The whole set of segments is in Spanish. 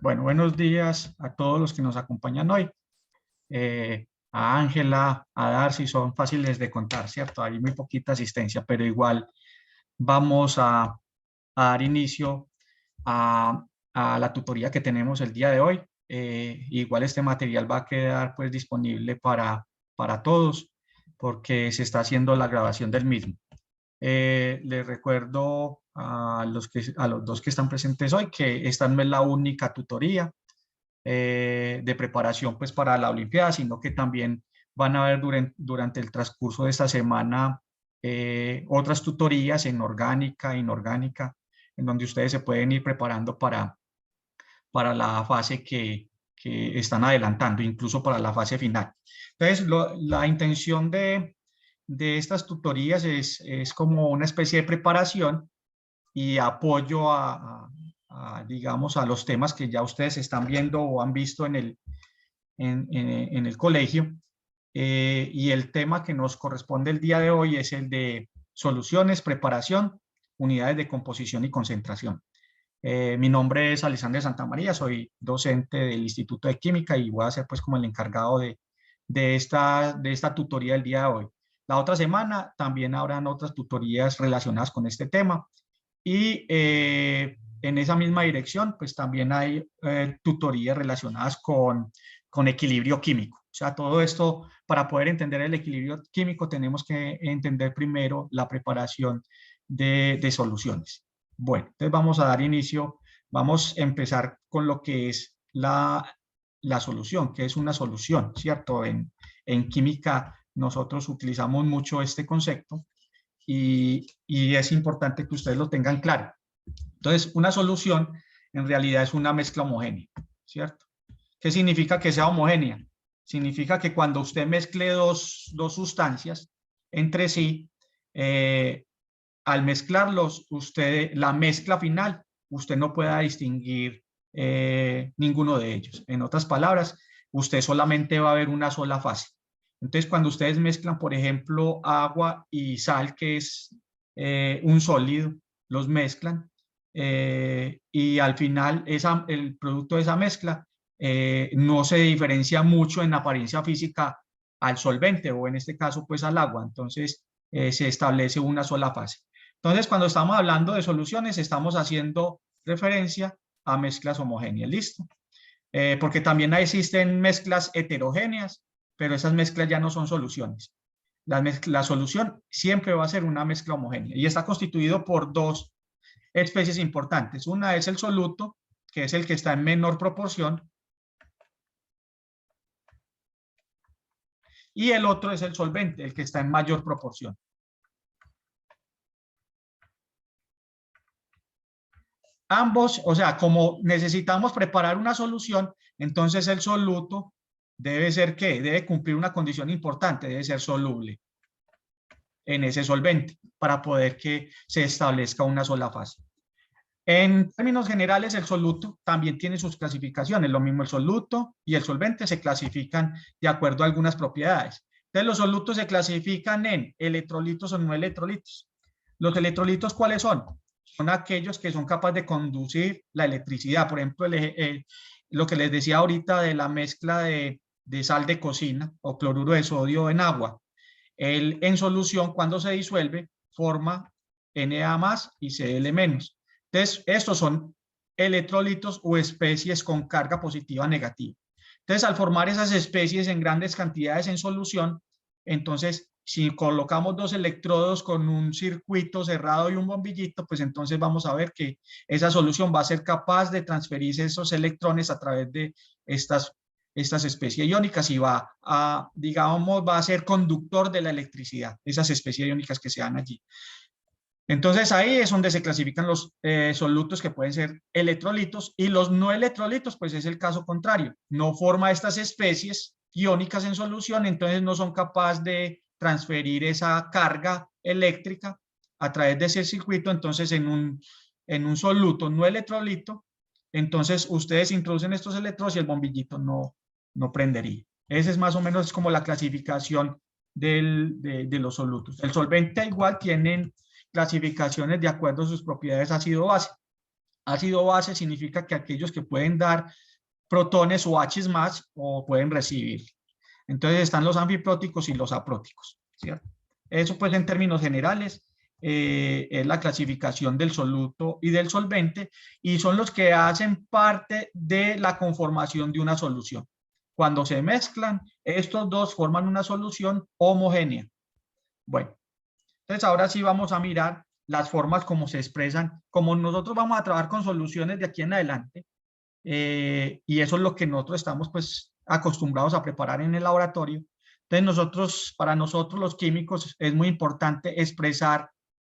Bueno, buenos días a todos los que nos acompañan hoy. A Ángela, a Darcy, son fáciles de contar, ¿cierto? Hay muy poquita asistencia, pero igual vamos a dar inicio a la tutoría que tenemos el día de hoy. Igual este material va a quedar pues disponible para todos porque se está haciendo la grabación del mismo. Les recuerdo a los dos que están presentes hoy que esta no es la única tutoría de preparación pues para la Olimpiada, sino que también van a haber durante el transcurso de esta semana otras tutorías en orgánica, inorgánica, en donde ustedes se pueden ir preparando para la fase que están adelantando, incluso para la fase final. Entonces, la intención de estas tutorías es como una especie de preparación y apoyo digamos, a los temas que ya ustedes están viendo o han visto en el colegio. Y el tema que nos corresponde el día de hoy es el de soluciones, preparación, unidades de composición y concentración. Mi nombre es Alexander Santamaría, soy docente del Instituto de Química y voy a ser pues como el encargado de esta tutoría del día de hoy. La otra semana también habrán otras tutorías relacionadas con este tema y en esa misma dirección pues también hay tutorías relacionadas con equilibrio químico. O sea, todo esto, para poder entender el equilibrio químico tenemos que entender primero la preparación de soluciones. Bueno, entonces vamos a dar inicio, vamos a empezar con lo que es la solución, que es una solución, ¿cierto? En química nosotros utilizamos mucho este concepto y es importante que ustedes lo tengan claro. Entonces, una solución en realidad es una mezcla homogénea, ¿cierto? ¿Qué significa que sea homogénea? Significa que cuando usted mezcle dos sustancias entre sí, al mezclarlos, la mezcla final, usted no pueda distinguir ninguno de ellos. En otras palabras, usted solamente va a ver una sola fase. Entonces, cuando ustedes mezclan, por ejemplo, agua y sal, que es un sólido, los mezclan y al final el producto de esa mezcla no se diferencia mucho en apariencia física al solvente o en este caso pues al agua. Entonces, se establece una sola fase. Entonces, cuando estamos hablando de soluciones, estamos haciendo referencia a mezclas homogéneas. ¿Listo? Porque también existen mezclas heterogéneas, pero esas mezclas ya no son soluciones. La solución siempre va a ser una mezcla homogénea y está constituido por dos especies importantes. Una es el soluto, que es el que está en menor proporción, y el otro es el solvente, el que está en mayor proporción. Ambos, o sea, como necesitamos preparar una solución, entonces el soluto debe ser ¿qué? Debe cumplir una condición importante, debe ser soluble en ese solvente para poder que se establezca una sola fase. En términos generales, el soluto también tiene sus clasificaciones. Lo mismo el soluto y el solvente se clasifican de acuerdo a algunas propiedades. Entonces, los solutos se clasifican en electrolitos o no electrolitos. ¿Los electrolitos cuáles son? Son aquellos que son capaces de conducir la electricidad. Por ejemplo, lo que les decía ahorita de la mezcla de sal de cocina o cloruro de sodio en agua. En solución, cuando se disuelve, forma Na+ y Cl-. Entonces, estos son electrolitos o especies con carga positiva negativa. Entonces, al formar esas especies en grandes cantidades en solución, entonces, si colocamos dos electrodos con un circuito cerrado y un bombillito, pues entonces vamos a ver que esa solución va a ser capaz de transferirse esos electrones a través de estas especies iónicas y digamos, va a ser conductor de la electricidad, esas especies iónicas que se dan allí. Entonces ahí es donde se clasifican los solutos que pueden ser electrolitos y los no electrolitos, pues es el caso contrario. No forma estas especies iónicas en solución, entonces no son capaces de transferir esa carga eléctrica a través de ese circuito. Entonces en un soluto no electrolito, entonces ustedes introducen estos electrodos y el bombillito no prendería. Esa es más o menos como la clasificación de los solutos. El solvente igual tienen clasificaciones de acuerdo a sus propiedades ácido-base. Ácido base significa que aquellos que pueden dar protones o H más o pueden recibir. Entonces están los anfipróticos y los apróticos, ¿cierto? Eso pues en términos generales es la clasificación del soluto y del solvente y son los que hacen parte de la conformación de una solución. Cuando se mezclan, estos dos forman una solución homogénea. Bueno, entonces ahora sí vamos a mirar las formas como se expresan, como nosotros vamos a trabajar con soluciones de aquí en adelante, y eso es lo que nosotros estamos pues acostumbrados a preparar en el laboratorio. Entonces para nosotros los químicos es muy importante expresar,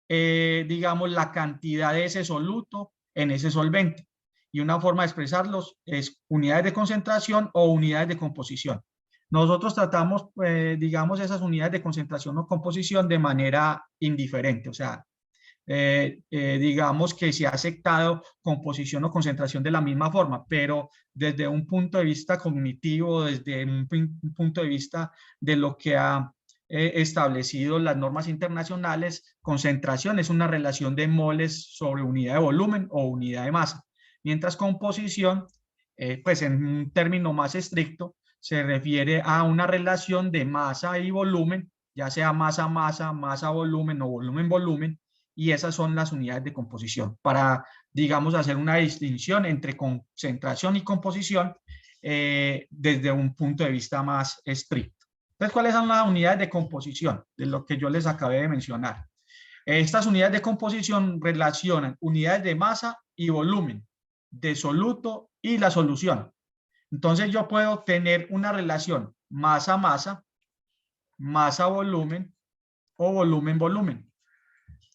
digamos, la cantidad de ese soluto en ese solvente. Y una forma de expresarlos es unidades de concentración o unidades de composición. Nosotros tratamos, digamos, esas unidades de concentración o composición de manera indiferente, o sea, digamos que se ha aceptado composición o concentración de la misma forma, pero desde un punto de vista cognitivo, desde un punto de vista de lo que ha establecido las normas internacionales, concentración es una relación de moles sobre unidad de volumen o unidad de masa, mientras composición, pues en un término más estricto, se refiere a una relación de masa y volumen, ya sea masa-masa, masa-volumen o volumen-volumen, y esas son las unidades de composición. Para, digamos, hacer una distinción entre concentración y composición desde un punto de vista más estricto. Entonces, ¿cuáles son las unidades de composición? De lo que yo les acabé de mencionar. Estas unidades de composición relacionan unidades de masa y volumen, de soluto y la solución. Entonces, yo puedo tener una relación masa-masa, masa-volumen o volumen-volumen.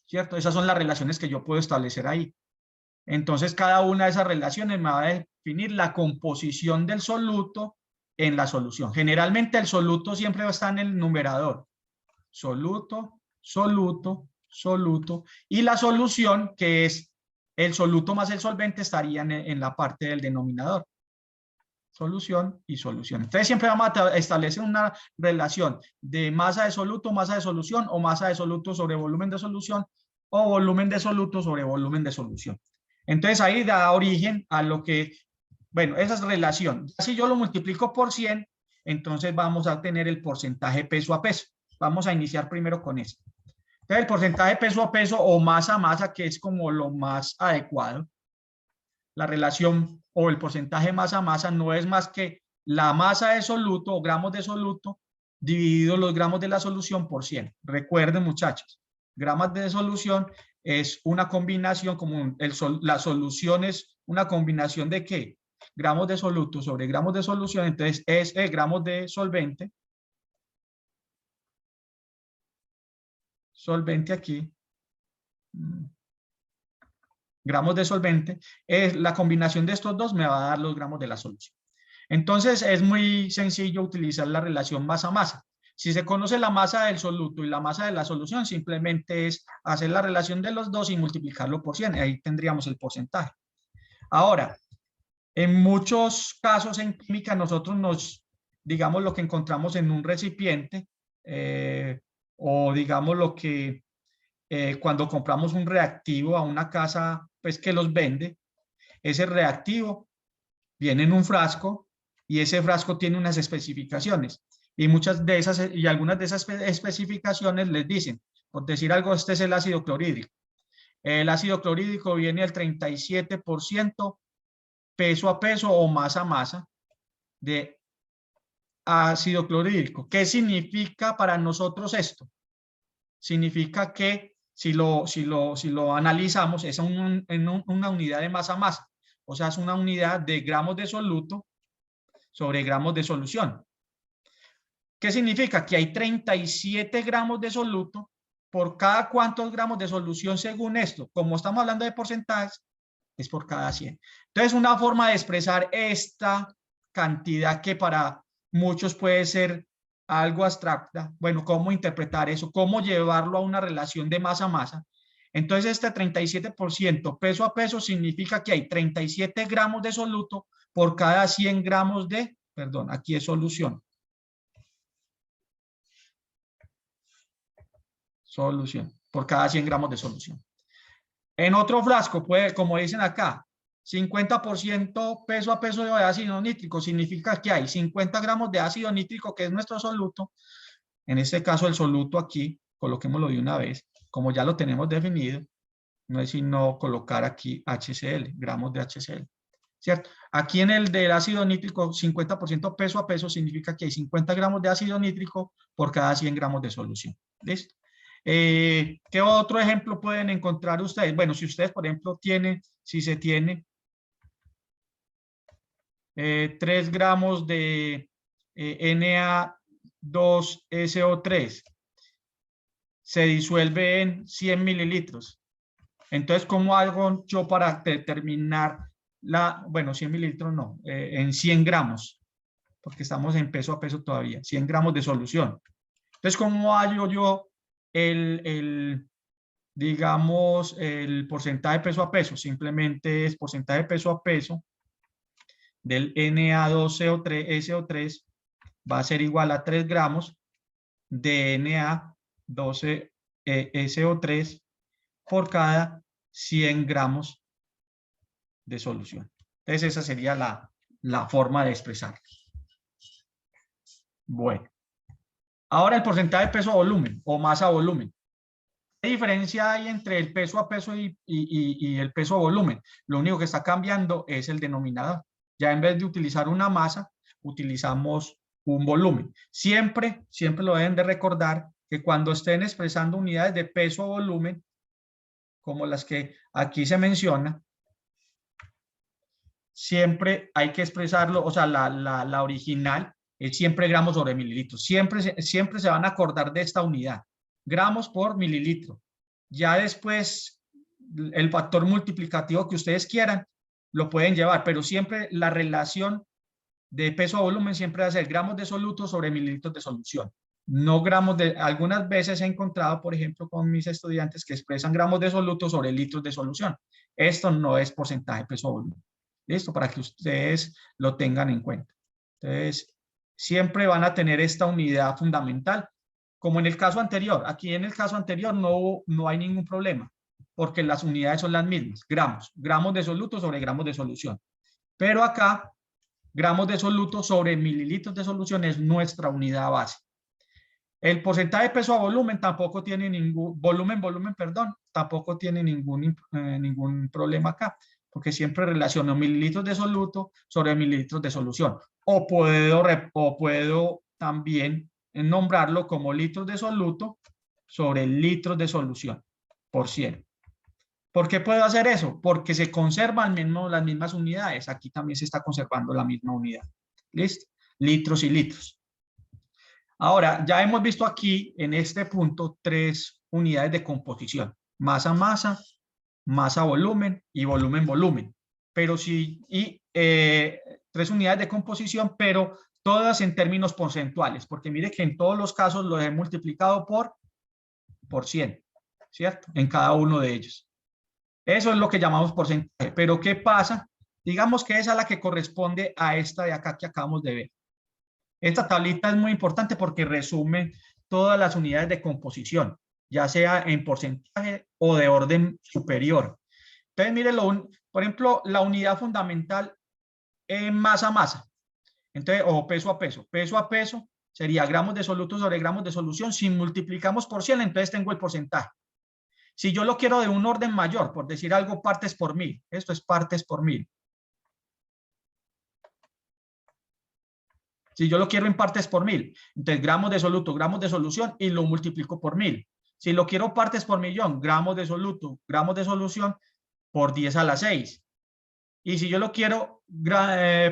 ¿Cierto? Esas son las relaciones que yo puedo establecer ahí. Entonces, cada una de esas relaciones me va a definir la composición del soluto en la solución. Generalmente el soluto siempre va a estar en el numerador. Soluto, soluto, soluto. Y la solución, que es el soluto más el solvente, estaría en la parte del denominador. Solución y solución. Entonces siempre vamos a establecer una relación de masa de soluto, masa de solución, o masa de soluto sobre volumen de solución, o volumen de soluto sobre volumen de solución. Entonces ahí da origen a lo que, bueno, esa es relación. Si yo lo multiplico por 100, entonces vamos a tener el porcentaje peso a peso. Vamos a iniciar primero con eso. Entonces el porcentaje peso a peso o masa a masa, que es como lo más adecuado. La relación o el porcentaje masa a masa no es más que la masa de soluto o gramos de soluto dividido los gramos de la solución por 100. Recuerden, muchachos, gramos de solución es una combinación, como la solución es una combinación de ¿qué? Gramos de soluto sobre gramos de solución, entonces es gramos de solvente. Solvente aquí. Gramos de solvente, la combinación de estos dos me va a dar los gramos de la solución. Entonces es muy sencillo utilizar la relación masa-masa. Si se conoce la masa del soluto y la masa de la solución, simplemente es hacer la relación de los dos y multiplicarlo por 100. Ahí tendríamos el porcentaje. Ahora, en muchos casos en química nosotros digamos, lo que encontramos en un recipiente, o digamos lo que cuando compramos un reactivo a una casa pues que los vende, ese reactivo viene en un frasco y ese frasco tiene unas especificaciones y muchas de esas y algunas de esas especificaciones les dicen, por decir algo, este es el ácido clorhídrico. El ácido clorhídrico viene al 37% peso a peso o masa a masa de ácido clorhídrico. ¿Qué significa para nosotros esto? Significa que si lo analizamos, es una unidad de masa a masa. O sea, es una unidad de gramos de soluto sobre gramos de solución. ¿Qué significa? Que hay 37 gramos de soluto por cada cuántos gramos de solución según esto. Como estamos hablando de porcentajes, es por cada 100. Entonces, una forma de expresar esta cantidad que para muchos puede ser algo abstracta. Bueno, ¿cómo interpretar eso? ¿Cómo llevarlo a una relación de masa a masa? Entonces, este 37% peso a peso significa que hay 37 gramos de soluto por cada 100 gramos de, perdón, aquí es solución. Solución, por cada 100 gramos de solución. En otro frasco, puede, como dicen acá, 50% peso a peso de ácido nítrico, significa que hay 50 gramos de ácido nítrico, que es nuestro soluto. En este caso, el soluto aquí, coloquémoslo de una vez, como ya lo tenemos definido, no es sino colocar aquí HCl, gramos de HCl, ¿cierto? Aquí en el del ácido nítrico, 50% peso a peso, significa que hay 50 gramos de ácido nítrico por cada 100 gramos de solución. ¿Listo? ¿Qué otro ejemplo pueden encontrar ustedes? Bueno, si ustedes, por ejemplo, si se tiene 3 gramos de Na2SO3, se disuelve en 100 mililitros. Entonces, ¿cómo hago yo para determinar bueno, 100 mililitros no, en 100 gramos, porque estamos en peso a peso todavía, 100 gramos de solución. Entonces, ¿cómo hallo yo digamos, el porcentaje peso a peso? Simplemente es porcentaje peso a peso del Na2SO3 va a ser igual a 3 gramos de Na12SO3 por cada 100 gramos de solución. Entonces, esa sería la forma de expresarlo. Bueno, ahora el porcentaje de peso a volumen o masa a volumen. ¿Qué diferencia hay entre el peso a peso y el peso a volumen? Lo único que está cambiando es el denominador. Ya en vez de utilizar una masa, utilizamos un volumen. Siempre lo deben de recordar que cuando estén expresando unidades de peso a volumen, como las que aquí se menciona, siempre hay que expresarlo, o sea, la original es siempre gramos sobre mililitros. Siempre se van a acordar de esta unidad, gramos por mililitro. Ya después, el factor multiplicativo que ustedes quieran, lo pueden llevar, pero siempre la relación de peso a volumen siempre va a ser gramos de soluto sobre mililitros de solución. No gramos de, algunas veces he encontrado, por ejemplo, con mis estudiantes que expresan gramos de soluto sobre litros de solución. Esto no es porcentaje peso a volumen. Listo, para que ustedes lo tengan en cuenta. Entonces, siempre van a tener esta unidad fundamental, como en el caso anterior. Aquí en el caso anterior no hay ningún problema, porque las unidades son las mismas, gramos de soluto sobre gramos de solución. Pero acá, gramos de soluto sobre mililitros de solución es nuestra unidad base. El porcentaje de peso a volumen tampoco tiene volumen, tampoco tiene ningún problema acá, porque siempre relaciono mililitros de soluto sobre mililitros de solución. O puedo también nombrarlo como litros de soluto sobre litros de solución por 100. ¿Por qué puedo hacer eso? Porque se conservan las mismas unidades. Aquí también se está conservando la misma unidad. ¿Listo? Litros y litros. Ahora, ya hemos visto aquí en este punto 3 unidades de composición. Masa-masa, masa-volumen y volumen-volumen. Pero sí, 3 unidades de composición, pero todas en términos porcentuales, porque mire que en todos los casos lo he multiplicado por 100, ¿cierto? En cada uno de ellos. Eso es lo que llamamos porcentaje. Pero ¿qué pasa? Digamos que esa es la que corresponde a esta de acá que acabamos de ver. Esta tablita es muy importante porque resume todas las unidades de composición, ya sea en porcentaje o de orden superior. Entonces, miren, por ejemplo, la unidad fundamental en masa-masa, entonces, o peso a peso. Peso a peso sería gramos de soluto sobre gramos de solución. Si multiplicamos por 100, entonces tengo el porcentaje. Si yo lo quiero de un orden mayor, por decir algo, partes por mil. Esto es partes por mil. Si yo lo quiero en partes por mil, entonces gramos de soluto, gramos de solución y lo multiplico por 1000. Si lo quiero partes por millón, gramos de soluto, gramos de solución por 10 a la 6. Y si yo lo quiero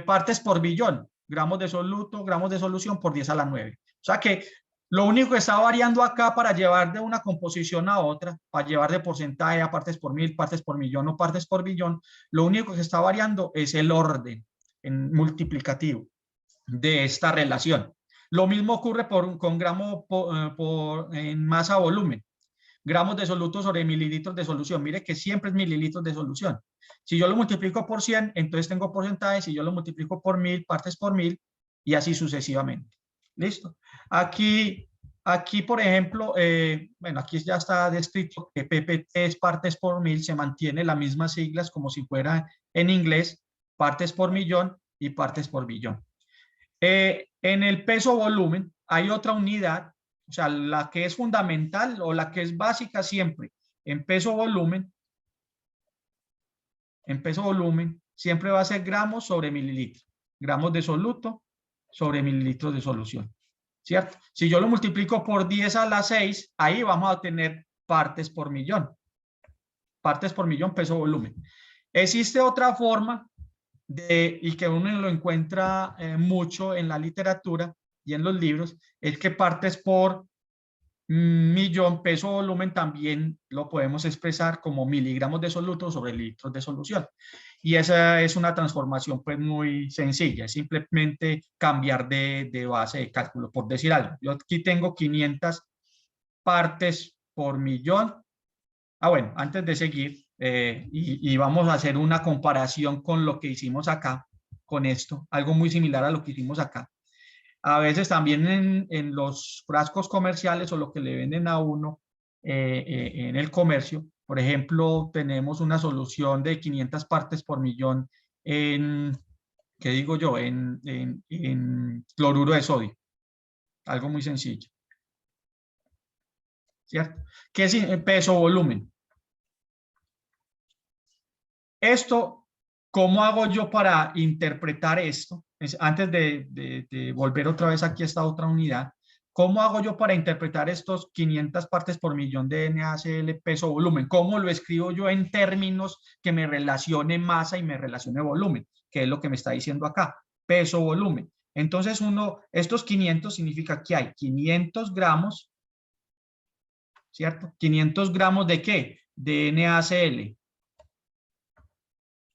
partes por billón, gramos de soluto, gramos de solución por 10 a la 9. O sea que lo único que está variando acá para llevar de una composición a otra, para llevar de porcentaje a partes por 1000, partes por millón o partes por billón, lo único que está variando es el orden en multiplicativo de esta relación. Lo mismo ocurre con gramo en masa volumen. Gramos de soluto sobre mililitros de solución. Mire que siempre es mililitros de solución. Si yo lo multiplico por 100, entonces tengo porcentaje. Si yo lo multiplico por 1000, partes por 1000 y así sucesivamente. ¿Listo? Aquí Aquí, por ejemplo, bueno, aquí ya está descrito que PPT es partes por mil, se mantiene las mismas siglas como si fuera en inglés, partes por millón y partes por billón. En el peso volumen hay otra unidad, o sea, la que es fundamental o la que es básica siempre en peso volumen siempre va a ser gramos sobre mililitros, gramos de soluto sobre mililitros de solución, ¿cierto? Si yo lo multiplico por 10 a la 6, ahí vamos a tener partes por millón, peso volumen. Existe otra forma y que uno lo encuentra mucho en la literatura y en los libros, es que partes por millón peso volumen también lo podemos expresar como miligramos de soluto sobre litros de solución. Y esa es una transformación pues muy sencilla, es simplemente cambiar de base de cálculo, por decir algo. Yo aquí tengo 500 partes por millón. Bueno, antes de seguir, y vamos a hacer una comparación con lo que hicimos acá, con esto, algo muy similar a lo que hicimos acá. A veces también en los frascos comerciales o lo que le venden a uno en el comercio, por ejemplo, tenemos una solución de 500 partes por millón en, ¿qué digo yo? En cloruro de sodio. Algo muy sencillo. ¿Cierto? ¿Qué es peso-volumen? Esto, ¿cómo hago yo para interpretar esto? Antes de volver otra vez aquí a esta otra unidad, ¿cómo hago yo para interpretar estos 500 partes por millón de NaCl peso volumen? ¿Cómo lo escribo yo en términos que me relacione masa y me relacione volumen? Que es lo que me está diciendo acá, peso volumen. Entonces estos 500 significa que hay 500 gramos, ¿cierto? 500 gramos ¿de qué? De NaCl.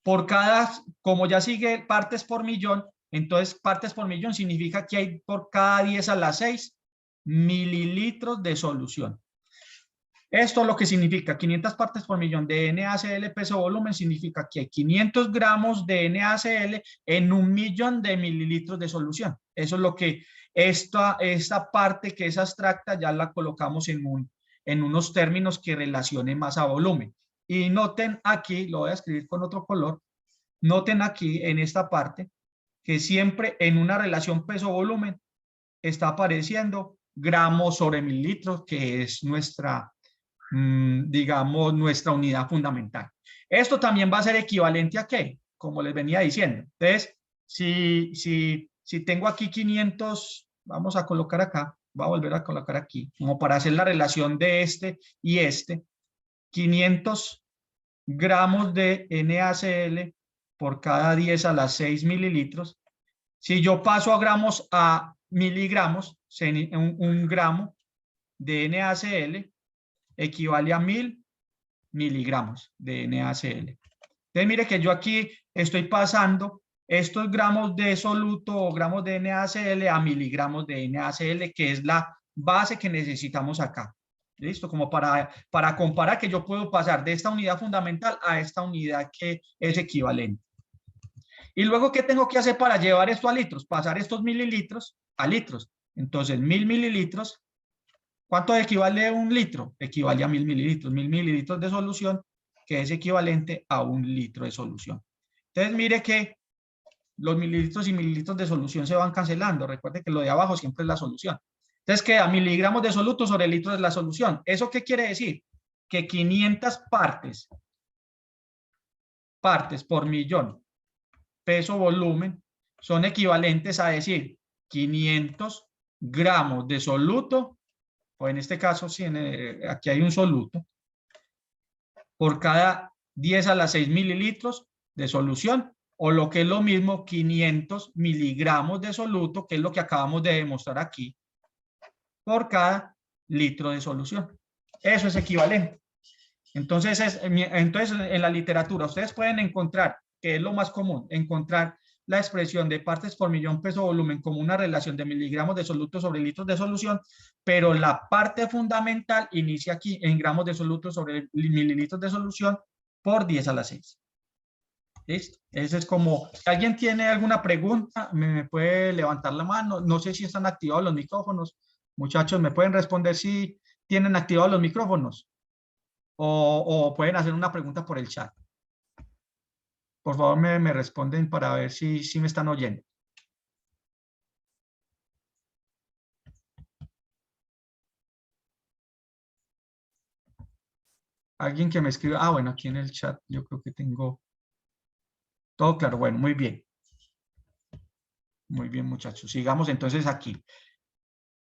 Por cada, como ya sigue partes por millón, entonces partes por millón significa que hay por cada 10 a la 6 mililitros de solución. Esto lo que significa 500 partes por millón de NaCl peso volumen significa que hay 500 gramos de NaCl en 1.000.000 de mililitros de solución. Eso es lo que esta parte que es abstracta ya la colocamos en unos términos que relacionen masa a volumen. Y noten aquí, lo voy a escribir con otro color, noten aquí en esta parte que siempre en una relación peso-volumen está apareciendo gramos sobre mililitros, que es nuestra, digamos, nuestra unidad fundamental. Esto también va a ser equivalente a ¿qué? Como les venía diciendo. Entonces, si tengo aquí 500, vamos a colocar acá, voy a volver a colocar aquí, como para hacer la relación de este y este, 500 gramos de NaCl por cada 10 a la 6 mililitros. Si yo paso a gramos a miligramos, un gramo de NaCl equivale a 1000 miligramos de NaCl. Entonces, mire que yo aquí estoy pasando estos gramos de soluto o gramos de NaCl a miligramos de NaCl, que es la base que necesitamos acá. ¿Listo? Como para comparar que yo puedo pasar de esta unidad fundamental a esta unidad que es equivalente. Y luego, ¿qué tengo que hacer para llevar esto a litros? Pasar estos mililitros a litros. Entonces, 1000 mililitros, ¿cuánto equivale a un litro? Equivale a 1000 mililitros. 1000 mililitros de solución, que es equivalente a 1 litro de solución. Entonces, mire que los mililitros y mililitros de solución se van cancelando. Recuerde que lo de abajo siempre es la solución. Entonces queda miligramos de soluto sobre litros de la solución. ¿Eso qué quiere decir? Que 500 partes por millón peso volumen son equivalentes a decir 500 gramos de soluto, o en este caso, aquí hay un soluto, por cada 10 a la 6 mililitros de solución, o lo que es lo mismo, 500 miligramos de soluto, que es lo que acabamos de demostrar aquí, por cada litro de solución. Eso es equivalente. Entonces, en la literatura ustedes pueden encontrar, que es lo más común, encontrar la expresión de partes por millón peso volumen como una relación de miligramos de soluto sobre litros de solución, pero la parte fundamental inicia aquí en gramos de soluto sobre mililitros de solución por 10 a la 6. ¿Listo? Ese es como, si alguien tiene alguna pregunta, me puede levantar la mano. No sé si están activados los micrófonos, Muchachos, ¿me pueden responder si tienen activados los micrófonos? O pueden hacer una pregunta por el chat. Por favor, me responden para ver si me están oyendo. Alguien que me escriba. Ah, bueno, aquí en el chat yo creo que tengo todo claro. Bueno, muy bien. Muy bien, muchachos. Sigamos entonces aquí.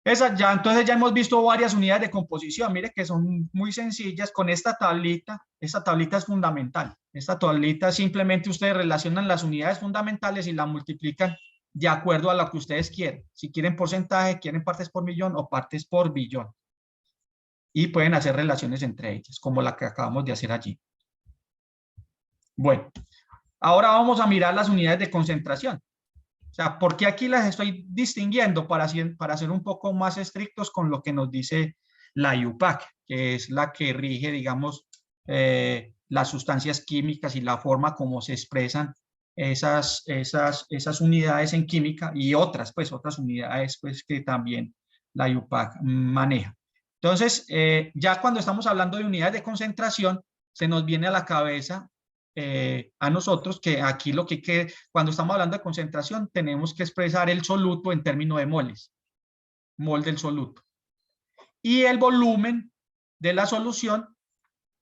Entonces ya hemos visto varias unidades de composición. Mire que son muy sencillas con esta tablita. Esta tablita es fundamental. Esta tablita simplemente ustedes relacionan las unidades fundamentales y la multiplican de acuerdo a lo que ustedes quieren. Si quieren porcentaje, quieren partes por millón o partes por billón. Y pueden hacer relaciones entre ellas, como la que acabamos de hacer allí. Bueno, ahora vamos a mirar las unidades de concentración. O sea, ¿por qué aquí las estoy distinguiendo? Para ser un poco más estrictos con lo que nos dice la IUPAC, que es la que rige, digamos, las sustancias químicas y la forma como se expresan esas unidades en química y otras unidades, pues, que también la IUPAC maneja. Entonces, ya cuando estamos hablando de unidades de concentración, se nos viene a la cabeza a nosotros que aquí cuando estamos hablando de concentración tenemos que expresar el soluto en términos de moles, mol del soluto. Y el volumen de la solución,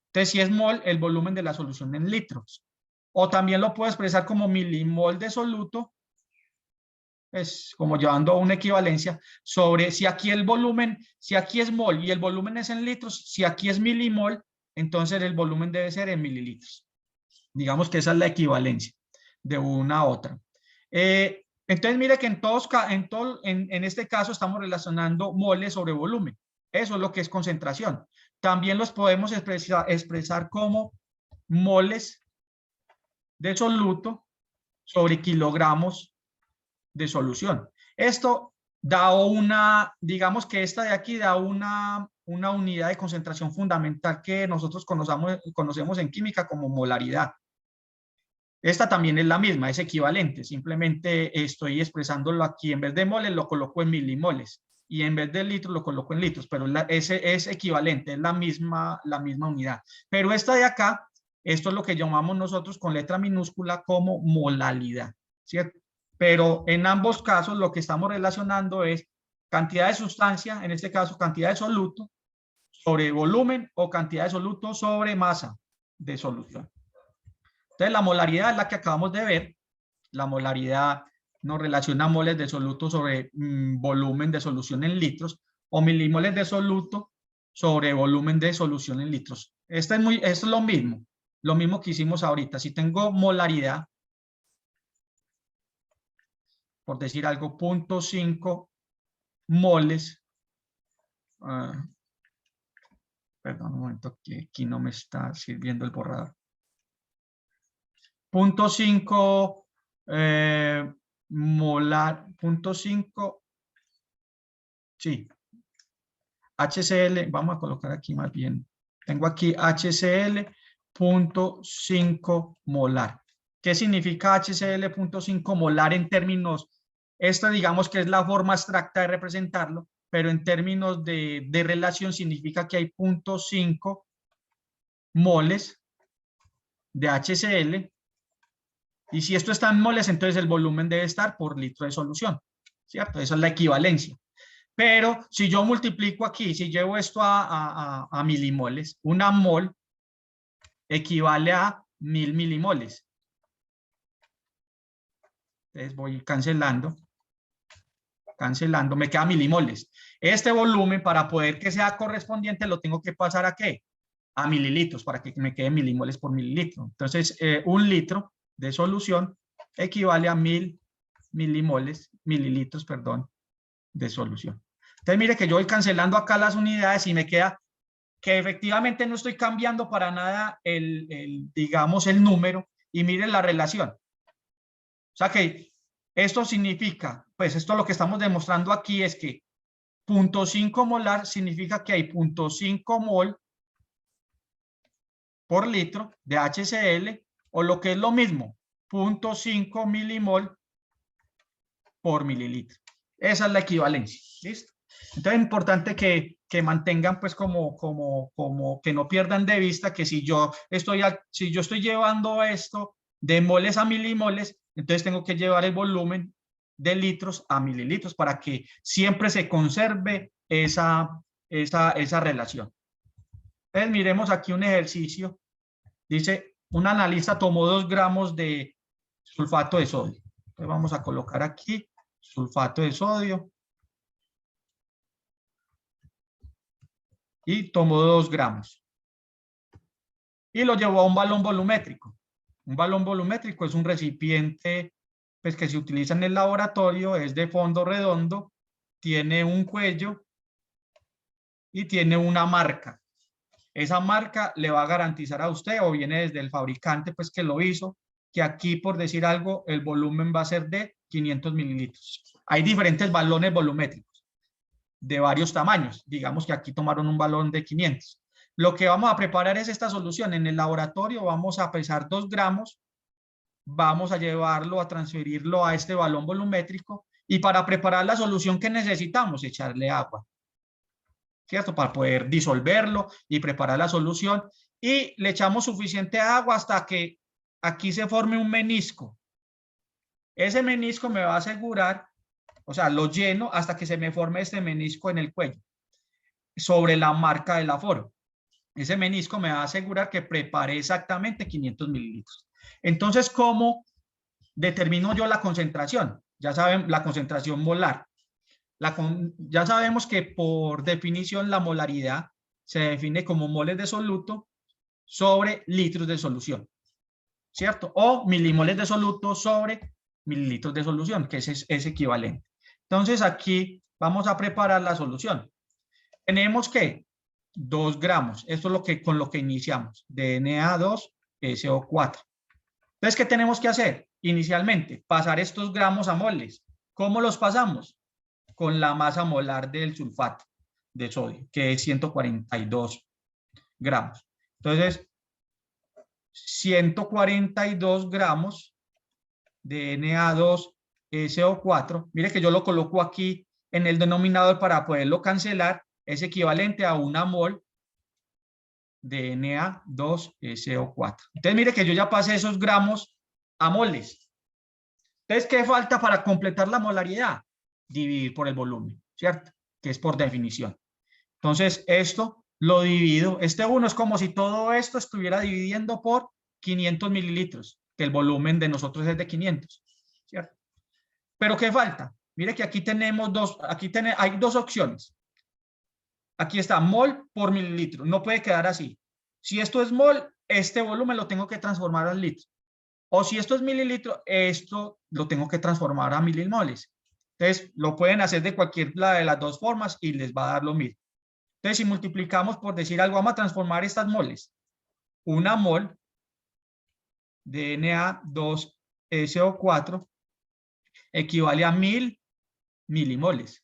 entonces si es mol, el volumen de la solución en litros. O también lo puedo expresar como milimol de soluto, es como llevando a una equivalencia sobre si aquí el volumen, si aquí es mol y el volumen es en litros, si aquí es milimol, entonces el volumen debe ser en mililitros. Digamos que esa es la equivalencia de una a otra. Entonces, mire que en este caso estamos relacionando moles sobre volumen. Eso es lo que es concentración. También los podemos expresar como moles de soluto sobre kilogramos de solución. Esto da digamos que esta de aquí da una unidad de concentración fundamental que nosotros conocemos en química como molaridad. Esta también es la misma, es equivalente, simplemente estoy expresándolo aquí, en vez de moles lo coloco en milimoles y en vez de litros lo coloco en litros, pero ese es equivalente, es la misma unidad. Pero esta de acá, esto es lo que llamamos nosotros con letra minúscula como molalidad, ¿cierto? Pero en ambos casos lo que estamos relacionando es cantidad de sustancia, en este caso cantidad de soluto, sobre volumen o cantidad de soluto sobre masa de solución. Entonces, la molaridad es la que acabamos de ver. La molaridad nos relaciona moles de soluto sobre volumen de solución en litros o milimoles de soluto sobre volumen de solución en litros. Esto es lo mismo que hicimos ahorita. Si tengo molaridad, por decir algo, 0.5 moles. Perdón, un momento, que aquí no me está sirviendo el borrador. 0.5 molar, 0.5, sí, HCl, vamos a colocar aquí más bien, tengo aquí HCl 0.5 molar. ¿Qué significa HCl 0.5 molar en términos? Esto digamos que es la forma abstracta de representarlo, pero en términos de relación significa que hay 0.5 moles de HCl. Y si esto está en moles, entonces el volumen debe estar por litro de solución, ¿cierto? Esa es la equivalencia. Pero si yo multiplico aquí, si llevo esto a milimoles, una mol equivale a 1000 milimoles. Entonces voy cancelando, me queda milimoles. Este volumen, para poder que sea correspondiente, lo tengo que pasar ¿a qué? A mililitros, para que me quede milimoles por mililitro. Entonces, 1 litro de solución equivale a 1000 mililitros, perdón, de solución. Entonces, mire que yo voy cancelando acá las unidades y me queda que efectivamente no estoy cambiando para nada digamos, el número, y mire la relación. O sea que esto significa, pues esto lo que estamos demostrando aquí es que 0.5 molar significa que hay 0.5 mol por litro de HCl, o lo que es lo mismo, 0.5 milimol por mililitro. Esa es la equivalencia. ¿Listo? Entonces es importante que mantengan pues como que no pierdan de vista que si yo estoy llevando esto de moles a milimoles, entonces tengo que llevar el volumen de litros a mililitros para que siempre se conserve esa relación. Entonces miremos aquí un ejercicio. Dice, un analista tomó 2 gramos de sulfato de sodio. Entonces vamos a colocar aquí sulfato de sodio. Y tomó 2 gramos. Y lo llevó a un balón volumétrico. Un balón volumétrico es un recipiente pues, que se utiliza en el laboratorio, es de fondo redondo, tiene un cuello y tiene una marca. Esa marca le va a garantizar a usted, o viene desde el fabricante pues que lo hizo, que aquí, por decir algo, el volumen va a ser de 500 mililitros. Hay diferentes balones volumétricos de varios tamaños. Digamos que aquí tomaron un balón de 500. Lo que vamos a preparar es esta solución. En el laboratorio vamos a pesar 2 gramos, vamos a llevarlo, a transferirlo a este balón volumétrico y para preparar la solución que necesitamos, echarle agua, ¿cierto? Para poder disolverlo y preparar la solución. Y le echamos suficiente agua hasta que aquí se forme un menisco. Ese menisco me va a asegurar, o sea, lo lleno hasta que se me forme este menisco en el cuello, sobre la marca del aforo. Ese menisco me va a asegurar que preparé exactamente 500 mililitros. Entonces, ¿cómo determino yo la concentración? Ya saben, la concentración molar. Ya sabemos que por definición la molaridad se define como moles de soluto sobre litros de solución, ¿cierto? O milimoles de soluto sobre mililitros de solución, que es equivalente. Entonces, aquí vamos a preparar la solución. Tenemos que 2 gramos, esto es con lo que iniciamos, de Na2SO4. Entonces, ¿qué tenemos que hacer? Inicialmente, pasar estos gramos a moles. ¿Cómo los pasamos? Con la masa molar del sulfato de sodio, que es 142 gramos. Entonces, 142 gramos de Na2SO4, mire que yo lo coloco aquí en el denominador para poderlo cancelar, es equivalente a 1 mol de Na2SO4. Entonces, mire que yo ya pasé esos gramos a moles. Entonces, ¿qué falta para completar la molaridad? Dividir por el volumen, ¿cierto? Que es por definición. Entonces, esto lo divido. Este 1 es como si todo esto estuviera dividiendo por 500 mililitros, que el volumen de nosotros es de 500, ¿cierto? Pero ¿qué falta? Mire que aquí tenemos hay 2 opciones. Aquí está mol por mililitro. No puede quedar así. Si esto es mol, este volumen lo tengo que transformar al litro. O si esto es mililitro, esto lo tengo que transformar a milimoles. Entonces, lo pueden hacer de cualquiera de las 2 formas y les va a dar lo mismo. Entonces, si multiplicamos, por decir algo, vamos a transformar estas moles. 1 mol de Na2SO4 equivale a 1000 milimoles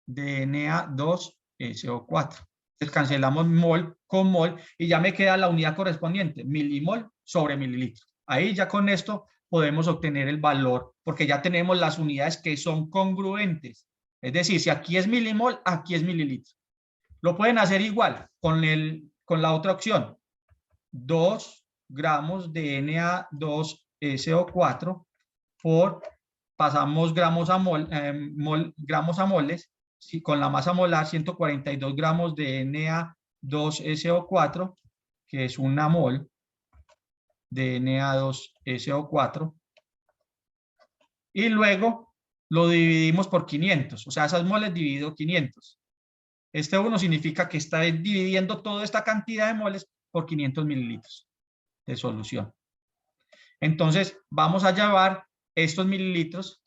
de Na2SO4. Entonces, cancelamos mol con mol y ya me queda la unidad correspondiente, milimol sobre mililitro. Ahí ya con esto podemos obtener el valor, porque ya tenemos las unidades que son congruentes. Es decir, si aquí es milimol, aquí es mililitro. Lo pueden hacer igual con la otra opción. 2 gramos de Na2SO4 pasamos gramos a moles, ¿sí? Con la masa molar 142 gramos de Na2SO4, que es 1 mol de Na2SO4, y luego lo dividimos por 500, o sea, esas moles dividido 500. Este 1 significa que está dividiendo toda esta cantidad de moles por 500 mililitros de solución. Entonces, vamos a llevar estos mililitros,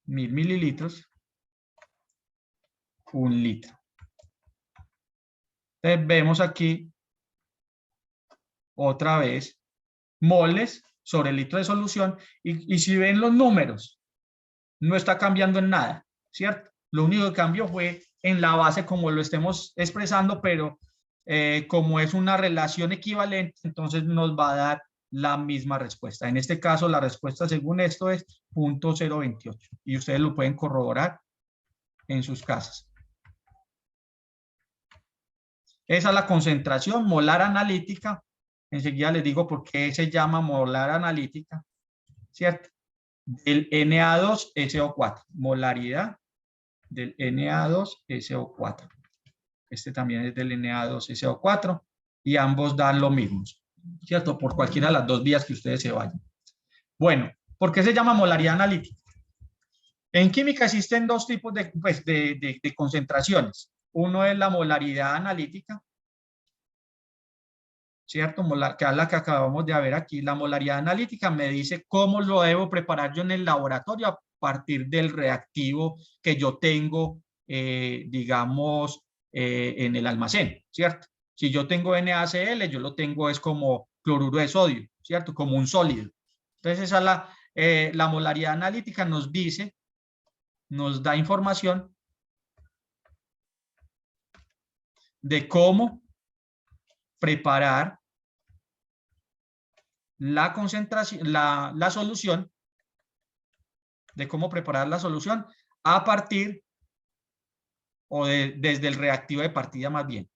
1000 mililitros, 1 litro. Entonces, vemos aquí otra vez moles sobre el litro de solución y si ven los números, no está cambiando en nada, ¿cierto? Lo único que cambió fue en la base como lo estemos expresando, pero como es una relación equivalente, entonces nos va a dar la misma respuesta. En este caso, la respuesta según esto es 0.028 y ustedes lo pueden corroborar en sus casas. Esa es la concentración molar analítica. Enseguida les digo por qué se llama molar analítica, ¿cierto? Del Na2SO4, molaridad del Na2SO4. Este también es del Na2SO4 y ambos dan lo mismo, ¿cierto? Por cualquiera de las dos vías que ustedes se vayan. Bueno, ¿por qué se llama molaridad analítica? En química existen dos tipos de concentraciones. Uno es la molaridad analítica, ¿cierto? Que es la que acabamos de ver aquí. La molaridad analítica me dice cómo lo debo preparar yo en el laboratorio a partir del reactivo que yo tengo, digamos, en el almacén, ¿cierto? Si yo tengo NaCl, yo lo tengo es como cloruro de sodio, ¿cierto? Como un sólido. Entonces, esa es la molaridad analítica nos dice, nos da información de cómo preparar la concentración, la solución, de cómo preparar la solución a partir o desde el reactivo de partida más bien.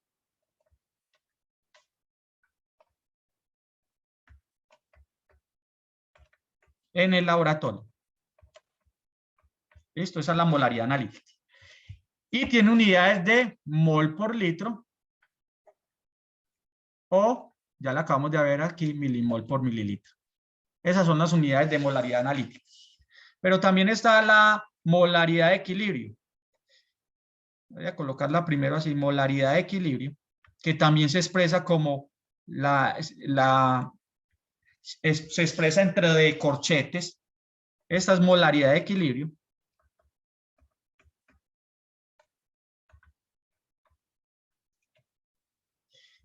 En el laboratorio. Listo, esa es la molaridad analítica. Y tiene unidades de mol por litro o, ya la acabamos de ver aquí, milimol por mililitro. Esas son las unidades de molaridad analítica. Pero también está la molaridad de equilibrio. Voy a colocarla primero así, molaridad de equilibrio, que también se expresa como se expresa entre de corchetes. Esta es molaridad de equilibrio.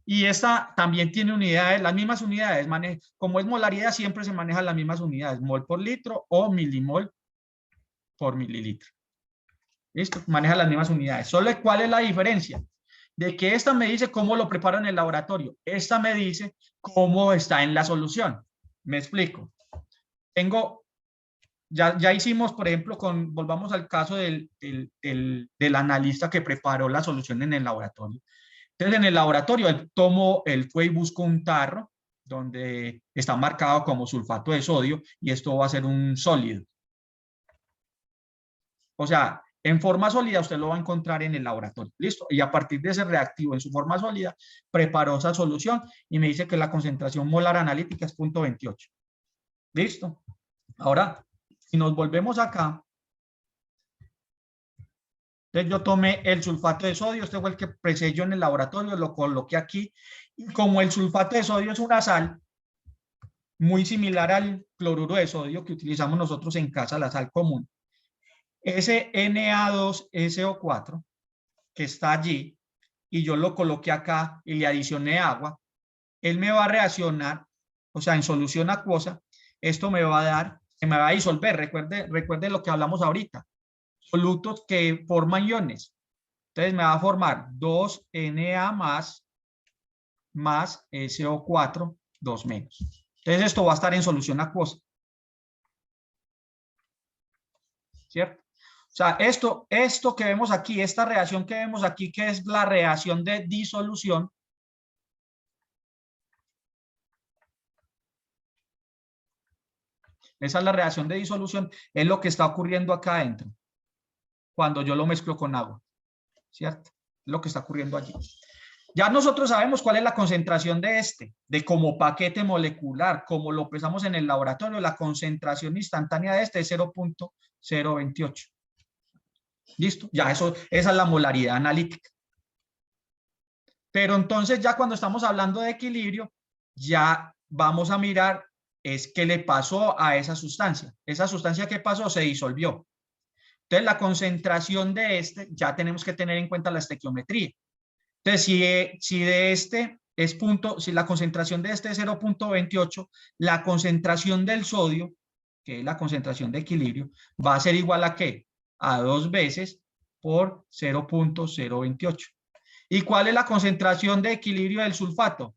Y esta también tiene unidades, las mismas unidades. Como es molaridad, siempre se manejan las mismas unidades, mol por litro o milimol por mililitro. ¿Listo? Maneja las mismas unidades. Solo ¿cuál es la diferencia? De que esta me dice cómo lo preparo en el laboratorio. Esta me dice cómo está en la solución. Me explico. Ya hicimos, por ejemplo, volvamos al caso del analista que preparó la solución en el laboratorio. Entonces, en el laboratorio, él fue y buscó un tarro donde está marcado como sulfato de sodio y esto va a ser un sólido. O sea, en forma sólida usted lo va a encontrar en el laboratorio. ¿Listo? Y a partir de ese reactivo en su forma sólida, preparó esa solución y me dice que la concentración molar analítica es 0.28. ¿Listo? Ahora, si nos volvemos acá, entonces yo tomé el sulfato de sodio, este fue el que presé yo en el laboratorio, lo coloqué aquí, y como el sulfato de sodio es una sal muy similar al cloruro de sodio que utilizamos nosotros en casa, la sal común, ese Na2SO4 que está allí, y yo lo coloqué acá y le adicioné agua, él me va a reaccionar, o sea, en solución acuosa, esto me va a dar, se me va a disolver, recuerde lo que hablamos ahorita, solutos que forman iones. Entonces me va a formar 2Na más SO4, 2 menos. Entonces esto va a estar en solución acuosa. ¿Cierto? O sea, esto que vemos aquí, esta reacción que vemos aquí, que es la reacción de disolución, esa es la reacción de disolución, es lo que está ocurriendo acá adentro, cuando yo lo mezclo con agua, ¿cierto? Lo que está ocurriendo allí. Ya nosotros sabemos cuál es la concentración de como paquete molecular, como lo pesamos en el laboratorio, la concentración instantánea de es 0.028. ¿Listo? Ya esa es la molaridad analítica. Pero entonces ya cuando estamos hablando de equilibrio, ya vamos a mirar es qué le pasó a esa sustancia. Esa sustancia que pasó se disolvió. Entonces la concentración de ya tenemos que tener en cuenta la estequiometría. Entonces si la concentración de es 0.28, la concentración del sodio, que es la concentración de equilibrio, va a ser igual a ¿qué? A 2 veces por 0.028. ¿Y cuál es la concentración de equilibrio del sulfato?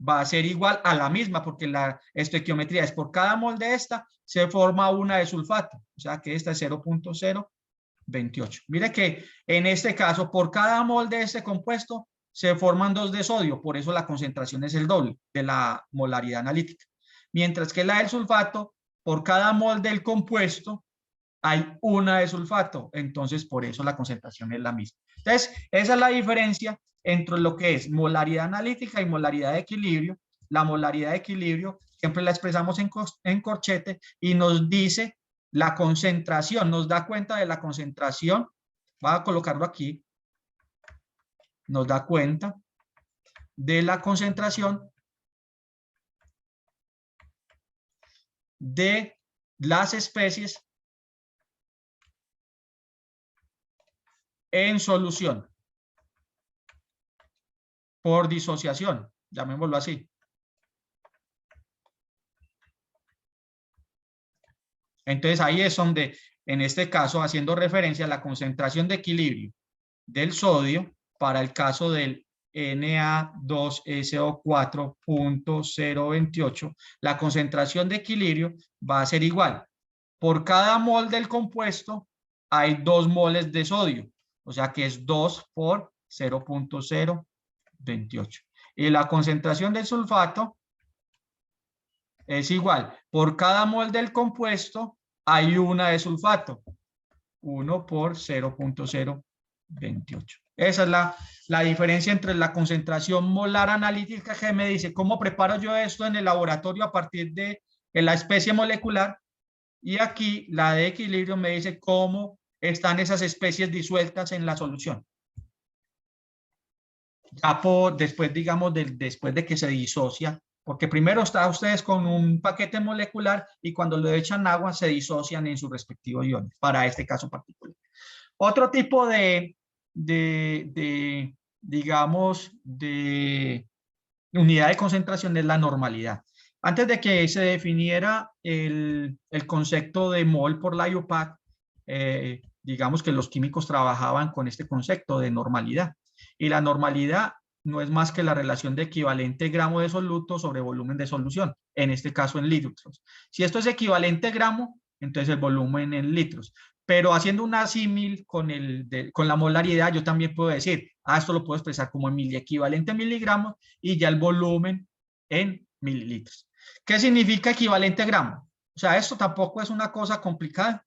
va a ser igual a la misma, porque la estequiometría es por cada mol de esta, se forma una de sulfato, o sea que esta es 0.028. Mire que en este caso, por cada mol de este compuesto, se forman 2 de sodio, por eso la concentración es el doble de la molaridad analítica. Mientras que la del sulfato, por cada mol del compuesto, hay una de sulfato, entonces por eso la concentración es la misma. Entonces, esa es la diferencia entre lo que es molaridad analítica y molaridad de equilibrio. La molaridad de equilibrio siempre la expresamos en corchete y nos dice la concentración, nos da cuenta de la concentración. Voy a colocarlo aquí. Nos da cuenta de la concentración de las especies en solución por disociación, llamémoslo así. Entonces ahí es donde, en este caso, haciendo referencia a la concentración de equilibrio del sodio para el caso del Na2SO4.028, la concentración de equilibrio va a ser igual. Por cada mol del compuesto hay 2 moles de sodio, o sea que es 2 por 0.028. Y la concentración del sulfato es igual. Por cada mol del compuesto hay una de sulfato, 1 por 0.028. Esa es la diferencia entre la concentración molar analítica que me dice cómo preparo yo esto en el laboratorio a partir de la especie molecular, y aquí la de equilibrio me dice cómo están esas especies disueltas en la solución. Ya después, digamos, después de que se disocia, porque primero está ustedes con un paquete molecular y cuando le echan agua se disocian en sus respectivos iones, para este caso particular. Otro tipo digamos, de unidad de concentración es la normalidad. Antes de que se definiera el concepto de mol por la IUPAC, digamos que los químicos trabajaban con este concepto de normalidad. Y la normalidad no es más que la relación de equivalente gramo de soluto sobre volumen de solución, en este caso en litros. Si esto es equivalente gramo, entonces el volumen en litros. Pero haciendo una símil con la molaridad, yo también puedo decir, esto lo puedo expresar como en equivalente miligramos y ya el volumen en mililitros. ¿Qué significa equivalente gramo? O sea, esto tampoco es una cosa complicada.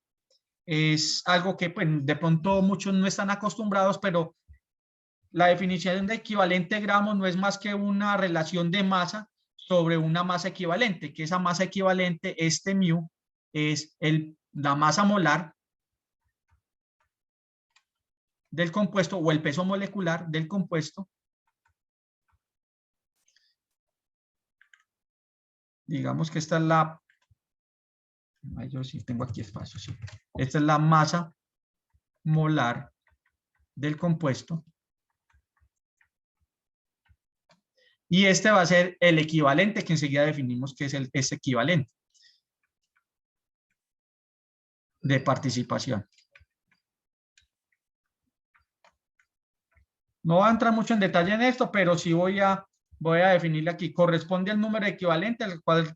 Es algo que pues, de pronto muchos no están acostumbrados, pero la definición de equivalente gramo no es más que una relación de masa sobre una masa equivalente, que esa masa equivalente, mu, es la masa molar del compuesto o el peso molecular del compuesto. Digamos que esta es la... Yo sí tengo aquí espacio, sí. Esta es la masa molar del compuesto. Y este va a ser el equivalente que enseguida definimos que es este equivalente de participación. No voy a entrar mucho en detalle en esto, pero sí voy a definirle aquí. Corresponde al número equivalente al cual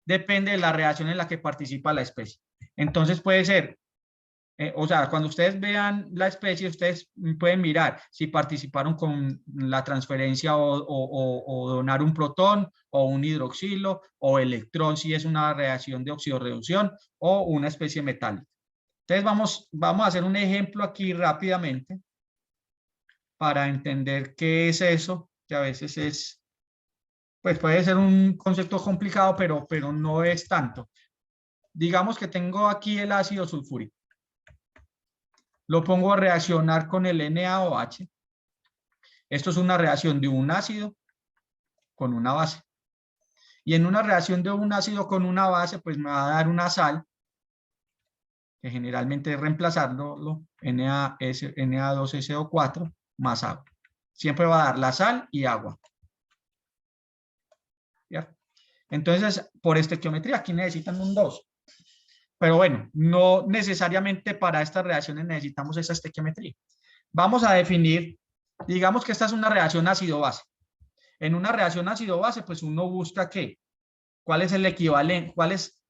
depende de la reacción en la que participa la especie. Entonces puede ser, o sea, cuando ustedes vean la especie, ustedes pueden mirar si participaron con la transferencia o donar un protón o un hidroxilo o electrón si es una reacción de oxidorreducción o una especie metálica. Entonces vamos a hacer un ejemplo aquí rápidamente para entender qué es eso, que a veces pues puede ser un concepto complicado, pero no es tanto. Digamos que tengo aquí el ácido sulfúrico. Lo pongo a reaccionar con el NaOH. Esto es una reacción de un ácido con una base. Y en una reacción de un ácido con una base, pues me va a dar una sal, que generalmente es reemplazarlo, Na2SO4 más agua. Siempre va a dar la sal y agua. ¿Ya? Entonces, por estequiometría, aquí necesitan un 2. Pero bueno, no necesariamente para estas reacciones necesitamos esa estequiometría. Vamos a definir, digamos que esta es una reacción ácido-base. En una reacción ácido-base, pues uno busca ¿qué? ¿Cuál es el equivalente? ¿Cuáles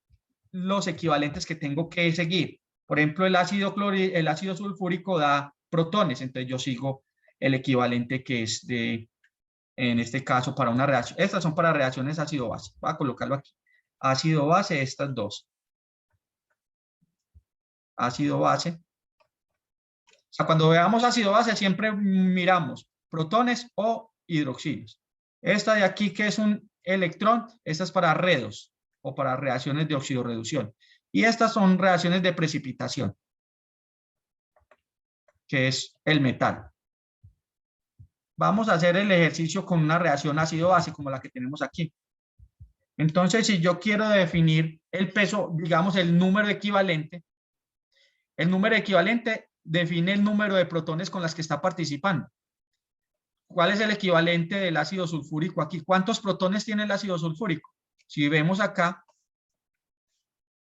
los equivalentes que tengo que seguir? Por ejemplo, el ácido sulfúrico da protones, entonces yo sigo el equivalente que es de, en este caso, para una reacción. Estas son para reacciones ácido-base. Voy a colocarlo aquí. Ácido-base, estas dos. Ácido-base. O sea, cuando veamos ácido-base, siempre miramos protones o hidroxilos. Esta de aquí, que es un electrón, esta es para redos o para reacciones de oxidorreducción. Y estas son reacciones de precipitación, que es el metal. Vamos a hacer el ejercicio con una reacción ácido-base como la que tenemos aquí. Entonces, si yo quiero definir el peso, digamos el número equivalente define el número de protones con las que está participando. ¿Cuál es el equivalente del ácido sulfúrico aquí? ¿Cuántos protones tiene el ácido sulfúrico? Si vemos acá,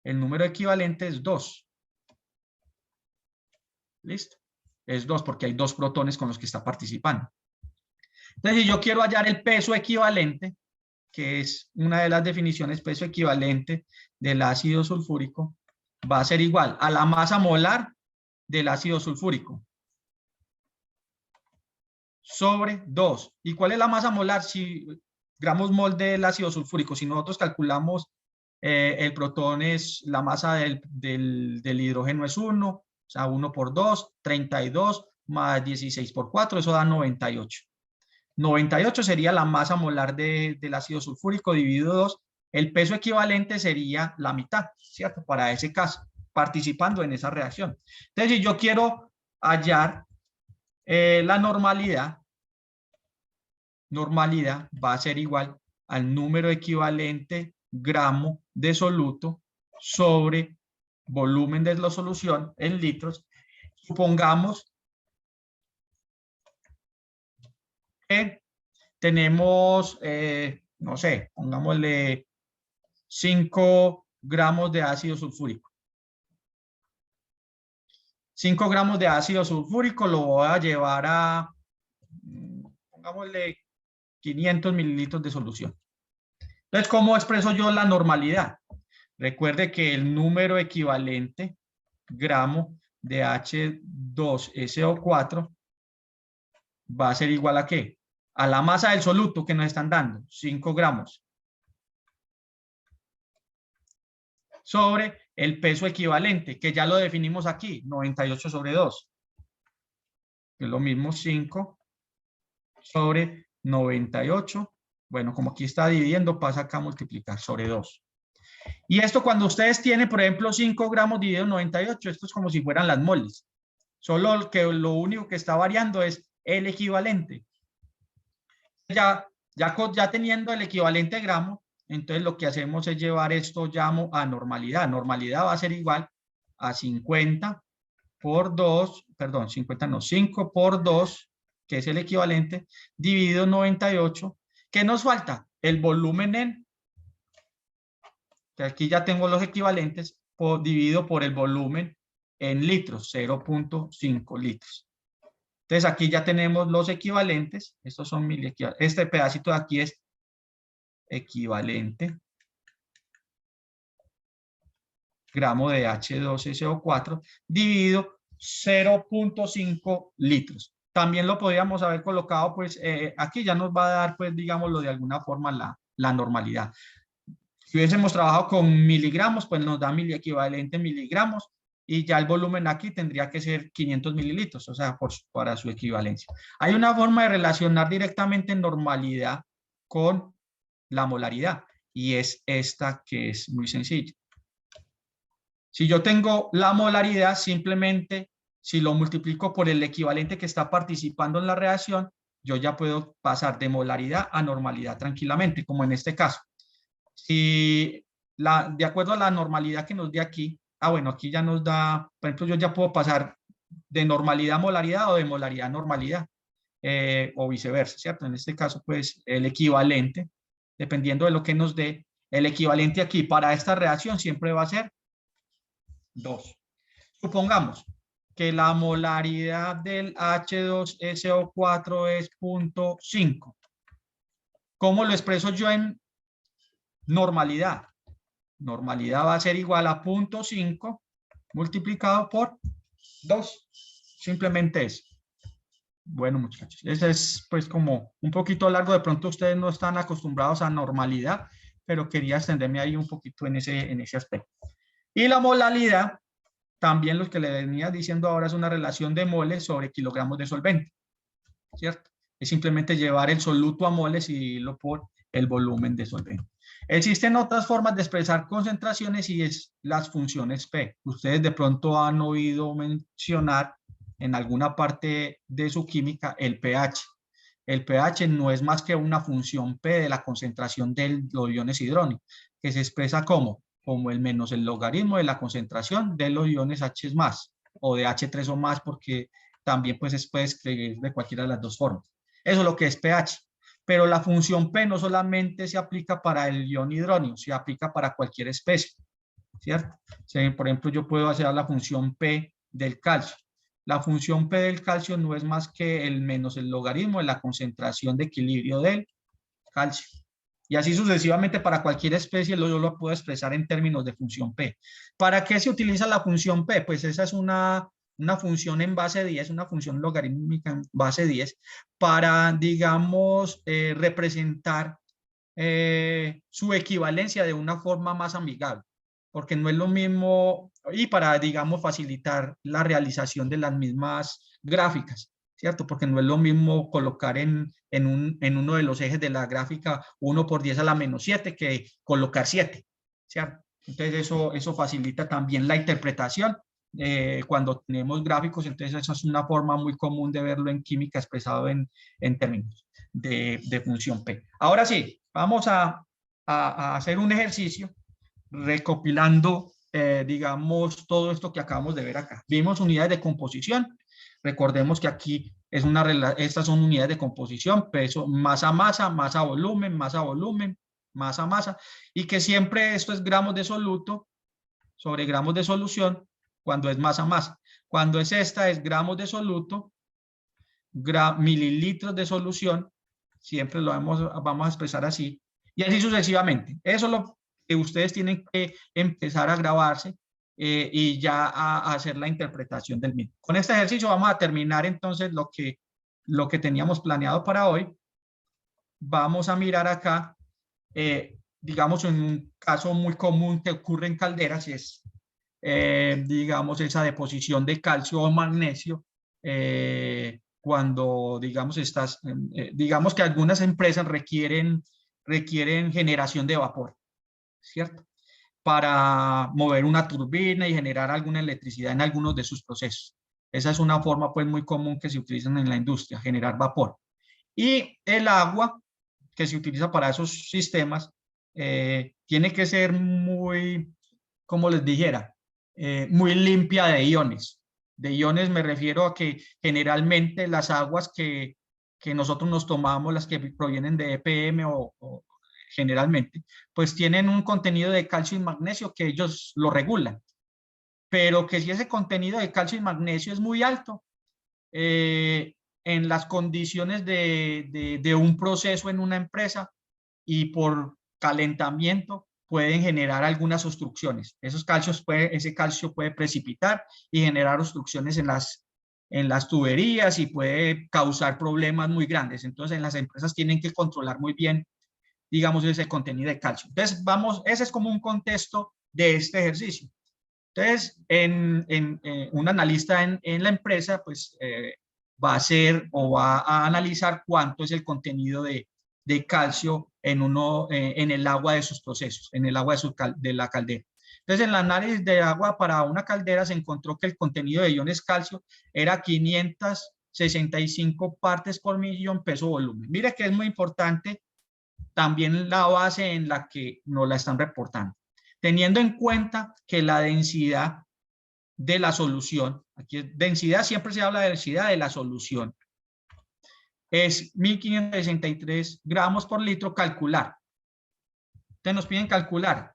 el número equivalente es 2. ¿Listo? Es 2 porque hay 2 protones con los que está participando. Entonces, si yo quiero hallar el peso equivalente, que es una de las definiciones, peso equivalente del ácido sulfúrico, va a ser igual a la masa molar del ácido sulfúrico sobre 2. ¿Y cuál es la masa molar? Si gramos mol del ácido sulfúrico, si nosotros calculamos el protón es la masa del hidrógeno es 1, o sea, 1 por 2, 32 más 16 por 4, eso da 98. 98 sería la masa molar del ácido sulfúrico dividido 2. El peso equivalente sería la mitad, ¿cierto? Para ese caso, participando en esa reacción. Entonces, si yo quiero hallar la normalidad va a ser igual al número equivalente gramo de soluto sobre volumen de la solución en litros. Supongamos que tenemos, no sé, pongámosle 5 gramos de ácido sulfúrico. 5 gramos de ácido sulfúrico lo voy a llevar a, pongámosle 500 mililitros de solución. Entonces, ¿cómo expreso yo la normalidad? Recuerde que el número equivalente gramo de H2SO4 va a ser igual a ¿qué? A la masa del soluto que nos están dando, 5 gramos, sobre el peso equivalente, que ya lo definimos aquí, 98 sobre 2. Es lo mismo 5 sobre 98. Bueno, como aquí está dividiendo, pasa acá a multiplicar sobre 2. Y esto cuando ustedes tienen, por ejemplo, 5 gramos dividido 98, esto es como si fueran las moles. Solo que lo único que está variando es el equivalente. Ya teniendo el equivalente gramo, entonces lo que hacemos es llevar esto llamo a normalidad. Normalidad va a ser igual a 50 por 2, perdón, 50 no, 5 por 2, que es el equivalente, dividido 98. ¿Qué nos falta? El volumen en, que aquí ya tengo los equivalentes, dividido por el volumen en litros, 0.5 litros. Entonces aquí ya tenemos los equivalentes, estos son mil equivalentes, este pedacito de aquí es equivalente gramo de H2SO4 dividido 0.5 litros. También lo podríamos haber colocado, pues aquí ya nos va a dar, pues digámoslo de alguna forma, la normalidad. Si hubiésemos trabajado con miligramos, pues nos da equivalente miligramos y ya el volumen aquí tendría que ser 500 mililitros, o sea, para su equivalencia. Hay una forma de relacionar directamente normalidad con la molaridad y es esta que es muy sencilla. Si yo tengo la molaridad, simplemente si lo multiplico por el equivalente que está participando en la reacción, yo ya puedo pasar de molaridad a normalidad tranquilamente, como en este caso. Si de acuerdo a la normalidad que nos dé aquí, bueno, aquí ya nos da, por ejemplo, yo ya puedo pasar de normalidad a molaridad o de molaridad a normalidad, o viceversa, ¿cierto? En este caso, pues, el equivalente, dependiendo de lo que nos dé, el equivalente aquí para esta reacción siempre va a ser 2. Supongamos que la molaridad del H2SO4 es 0.5. ¿Cómo lo expreso yo en normalidad? Normalidad va a ser igual a 0.5 multiplicado por 2. Simplemente es. Bueno, muchachos, ese es pues como un poquito largo. De pronto ustedes no están acostumbrados a normalidad, pero quería extenderme ahí un poquito en ese aspecto. Y la molalidad, también lo que le venía diciendo ahora, es una relación de moles sobre kilogramos de solvente, ¿cierto? Es simplemente llevar el soluto a moles y dividirlo por el volumen de solvente. Existen otras formas de expresar concentraciones y es las funciones P. Ustedes de pronto han oído mencionar en alguna parte de su química el pH. El pH no es más que una función P de la concentración de los iones hidrógenos, que se expresa como el menos el logaritmo de la concentración de los iones H más, o de H3 o más, porque también pues se puede escribir de cualquiera de las dos formas. Eso es lo que es pH. Pero la función P no solamente se aplica para el ion hidrógeno, se aplica para cualquier especie, ¿cierto? Por ejemplo, yo puedo hacer la función P del calcio. La función P del calcio no es más que el menos el logaritmo de la concentración de equilibrio del calcio. Y así sucesivamente para cualquier especie yo lo puedo expresar en términos de función P. ¿Para qué se utiliza la función P? Pues esa es una función en base 10, una función logarítmica en base 10, para, digamos, representar su equivalencia de una forma más amigable, porque no es lo mismo, y para, digamos, facilitar la realización de las mismas gráficas, ¿cierto? Porque no es lo mismo colocar en uno de los ejes de la gráfica 1 por 10 a la menos 7 que colocar 7, ¿cierto? Entonces eso facilita también la interpretación cuando tenemos gráficos. Entonces esa es una forma muy común de verlo en química expresado en términos de función P. Ahora sí, vamos a hacer un ejercicio recopilando, digamos, todo esto que acabamos de ver acá. Vimos unidades de composición. Recordemos que aquí estas son unidades de composición: peso, masa, volumen, masa, y que siempre esto es gramos de soluto sobre gramos de solución cuando es masa. Cuando es esta, es gramos de soluto, mililitros de solución, siempre lo vamos a expresar así, y así sucesivamente. Eso es lo que ustedes tienen que empezar a grabarse y ya a hacer la interpretación del mismo. Con este ejercicio vamos a terminar entonces lo que teníamos planeado para hoy. Vamos a mirar acá, digamos, en un caso muy común que ocurre en calderas, y es, digamos, esa deposición de calcio o magnesio, cuando, digamos, digamos que algunas empresas requieren generación de vapor, ¿cierto? Para mover una turbina y generar alguna electricidad en algunos de sus procesos. Esa es una forma pues muy común que se utiliza en la industria, generar vapor. Y el agua que se utiliza para esos sistemas tiene que ser muy, como les dijera, muy limpia de iones. De iones me refiero a que generalmente las aguas que nosotros nos tomamos, las que provienen de EPM o generalmente, pues tienen un contenido de calcio y magnesio que ellos lo regulan. Pero que si ese contenido de calcio y magnesio es muy alto, en las condiciones de un proceso en una empresa y por calentamiento, pueden generar algunas obstrucciones. Ese calcio puede precipitar y generar obstrucciones en las tuberías y puede causar problemas muy grandes. Entonces, en las empresas tienen que controlar muy bien, digamos, ese contenido de calcio. Entonces, ese es como un contexto de este ejercicio. Entonces, un analista en la empresa, pues, va a hacer o va a analizar cuánto es el contenido de calcio en el agua de sus procesos, en el agua de la caldera. Entonces, en el análisis de agua para una caldera se encontró que el contenido de iones calcio era 565 partes por millón peso volumen. Mire que es muy importante también la base en la que nos la están reportando, teniendo en cuenta que la densidad de la solución, aquí es densidad, siempre se habla de densidad de la solución, es 1563 gramos por litro calcular. Entonces nos piden calcular.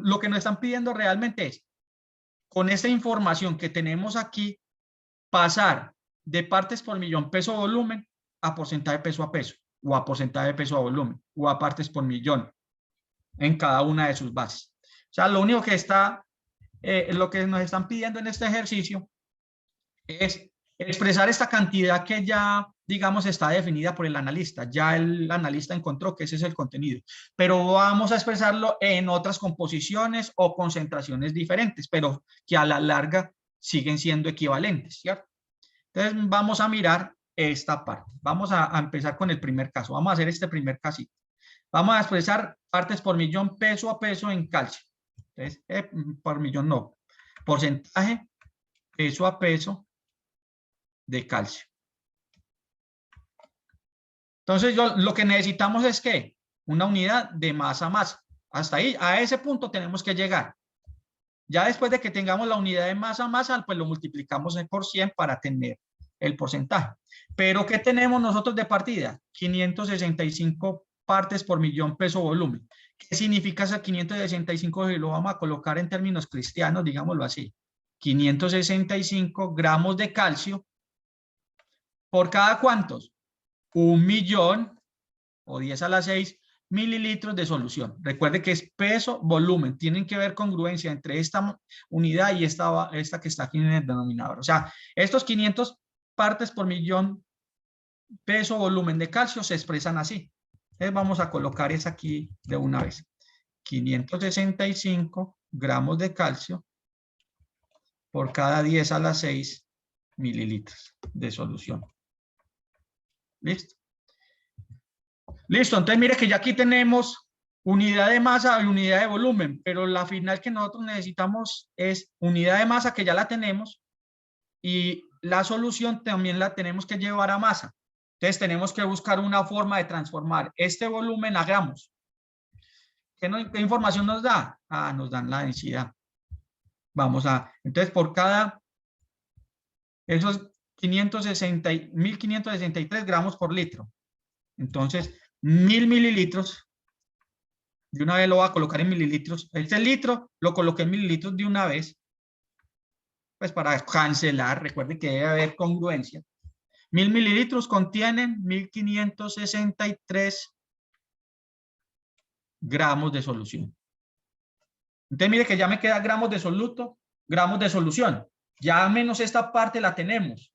Lo que nos están pidiendo realmente es, con esta información que tenemos aquí, pasar de partes por millón peso volumen a porcentaje peso a peso. o a porcentaje de peso a volumen, o a partes por millón en cada una de sus bases. O sea, lo único que está, lo que nos están pidiendo en este ejercicio es expresar esta cantidad que ya, digamos, está definida por el analista. Ya el analista encontró que ese es el contenido, pero vamos a expresarlo en otras composiciones o concentraciones diferentes, pero que a la larga siguen siendo equivalentes, ¿cierto? Entonces vamos a mirar esta parte. Vamos a empezar con el primer caso. Vamos a hacer este primer casito. Vamos a expresar partes por millón peso a peso en calcio. Entonces, por millón no. Porcentaje peso a peso de calcio. Entonces, lo que necesitamos es que una unidad de masa a masa. Hasta ahí, a ese punto tenemos que llegar. Ya después de que tengamos la unidad de masa a masa, pues lo multiplicamos por 100 para tener el porcentaje. Pero ¿qué tenemos nosotros de partida? 565 partes por millón peso volumen. ¿Qué significa ese 565 si lo vamos a colocar en términos cristianos, digámoslo así? 565 gramos de calcio por cada ¿cuántos? 1.000.000 o 10 a la 6 mililitros de solución. Recuerde que es peso, volumen. Tienen que ver congruencia entre esta unidad y esta que está aquí en el denominador. O sea, estos 500 partes por millón peso, volumen de calcio se expresan así. Entonces vamos a colocar esa aquí de una vez. 565 gramos de calcio por cada 10 a la 6 mililitros de solución. ¿Listo? Listo, entonces mire que ya aquí tenemos unidad de masa y unidad de volumen, pero la final que nosotros necesitamos es unidad de masa, que ya la tenemos, y la solución también la tenemos que llevar a masa. Entonces tenemos que buscar una forma de transformar este volumen a gramos. ¿Qué información nos da? Nos dan la densidad. Entonces por cada esos 1.563 gramos por litro. Entonces 1.000 mililitros, de una vez lo voy a colocar en mililitros. Este litro lo coloqué en mililitros de una vez, pues para cancelar. Recuerden que debe haber congruencia. 1.000 mililitros contienen 1.563 gramos de solución. Entonces mire que ya me queda gramos de soluto, gramos de solución. Ya menos esta parte la tenemos.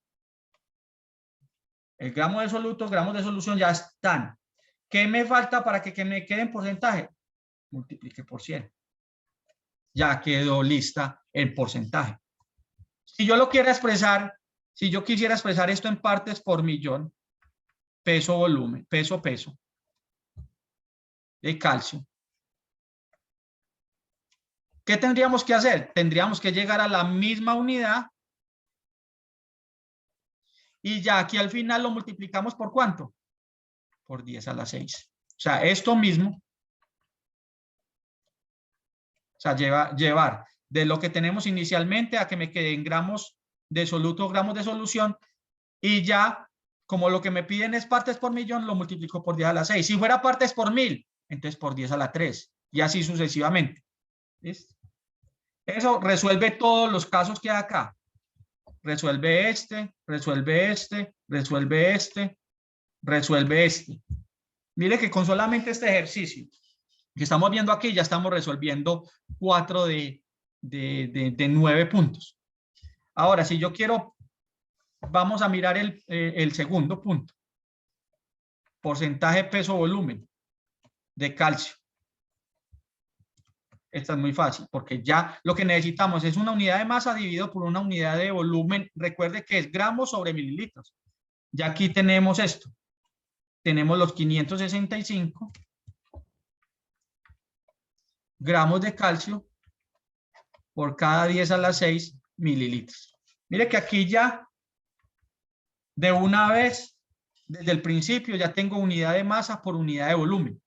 El gramo de soluto, gramos de solución ya están. ¿Qué me falta para que me quede en porcentaje? Multiplique por 100. Ya quedó lista el porcentaje. Si yo lo quiero expresar, si yo quisiera expresar esto en partes por millón, peso, volumen, peso de calcio, ¿qué tendríamos que hacer? Tendríamos que llegar a la misma unidad y ya aquí al final lo multiplicamos por ¿cuánto? Por 10 a la 6. O sea, esto mismo. O sea, llevar de lo que tenemos inicialmente a que me queden gramos de soluto, gramos de solución, y ya, como lo que me piden es partes por millón, lo multiplico por 10 a la 6. Si fuera partes por 1.000, entonces por 10 a la 3, y así sucesivamente. ¿Listo? Eso resuelve todos los casos que hay acá. Resuelve este, resuelve este, resuelve este, resuelve este. Mire que con solamente este ejercicio que estamos viendo aquí, ya estamos resolviendo 4 de 9 puntos. Ahora, si yo quiero, vamos a mirar el segundo punto. Porcentaje peso-volumen de calcio. Esta es muy fácil, porque ya lo que necesitamos es una unidad de masa dividido por una unidad de volumen. Recuerde que es gramos sobre mililitros. Ya aquí tenemos esto. Tenemos los 565 gramos de calcio por cada 10 a la 6 mililitros. Mire que aquí ya de una vez, desde el principio, ya tengo unidad de masa por unidad de volumen.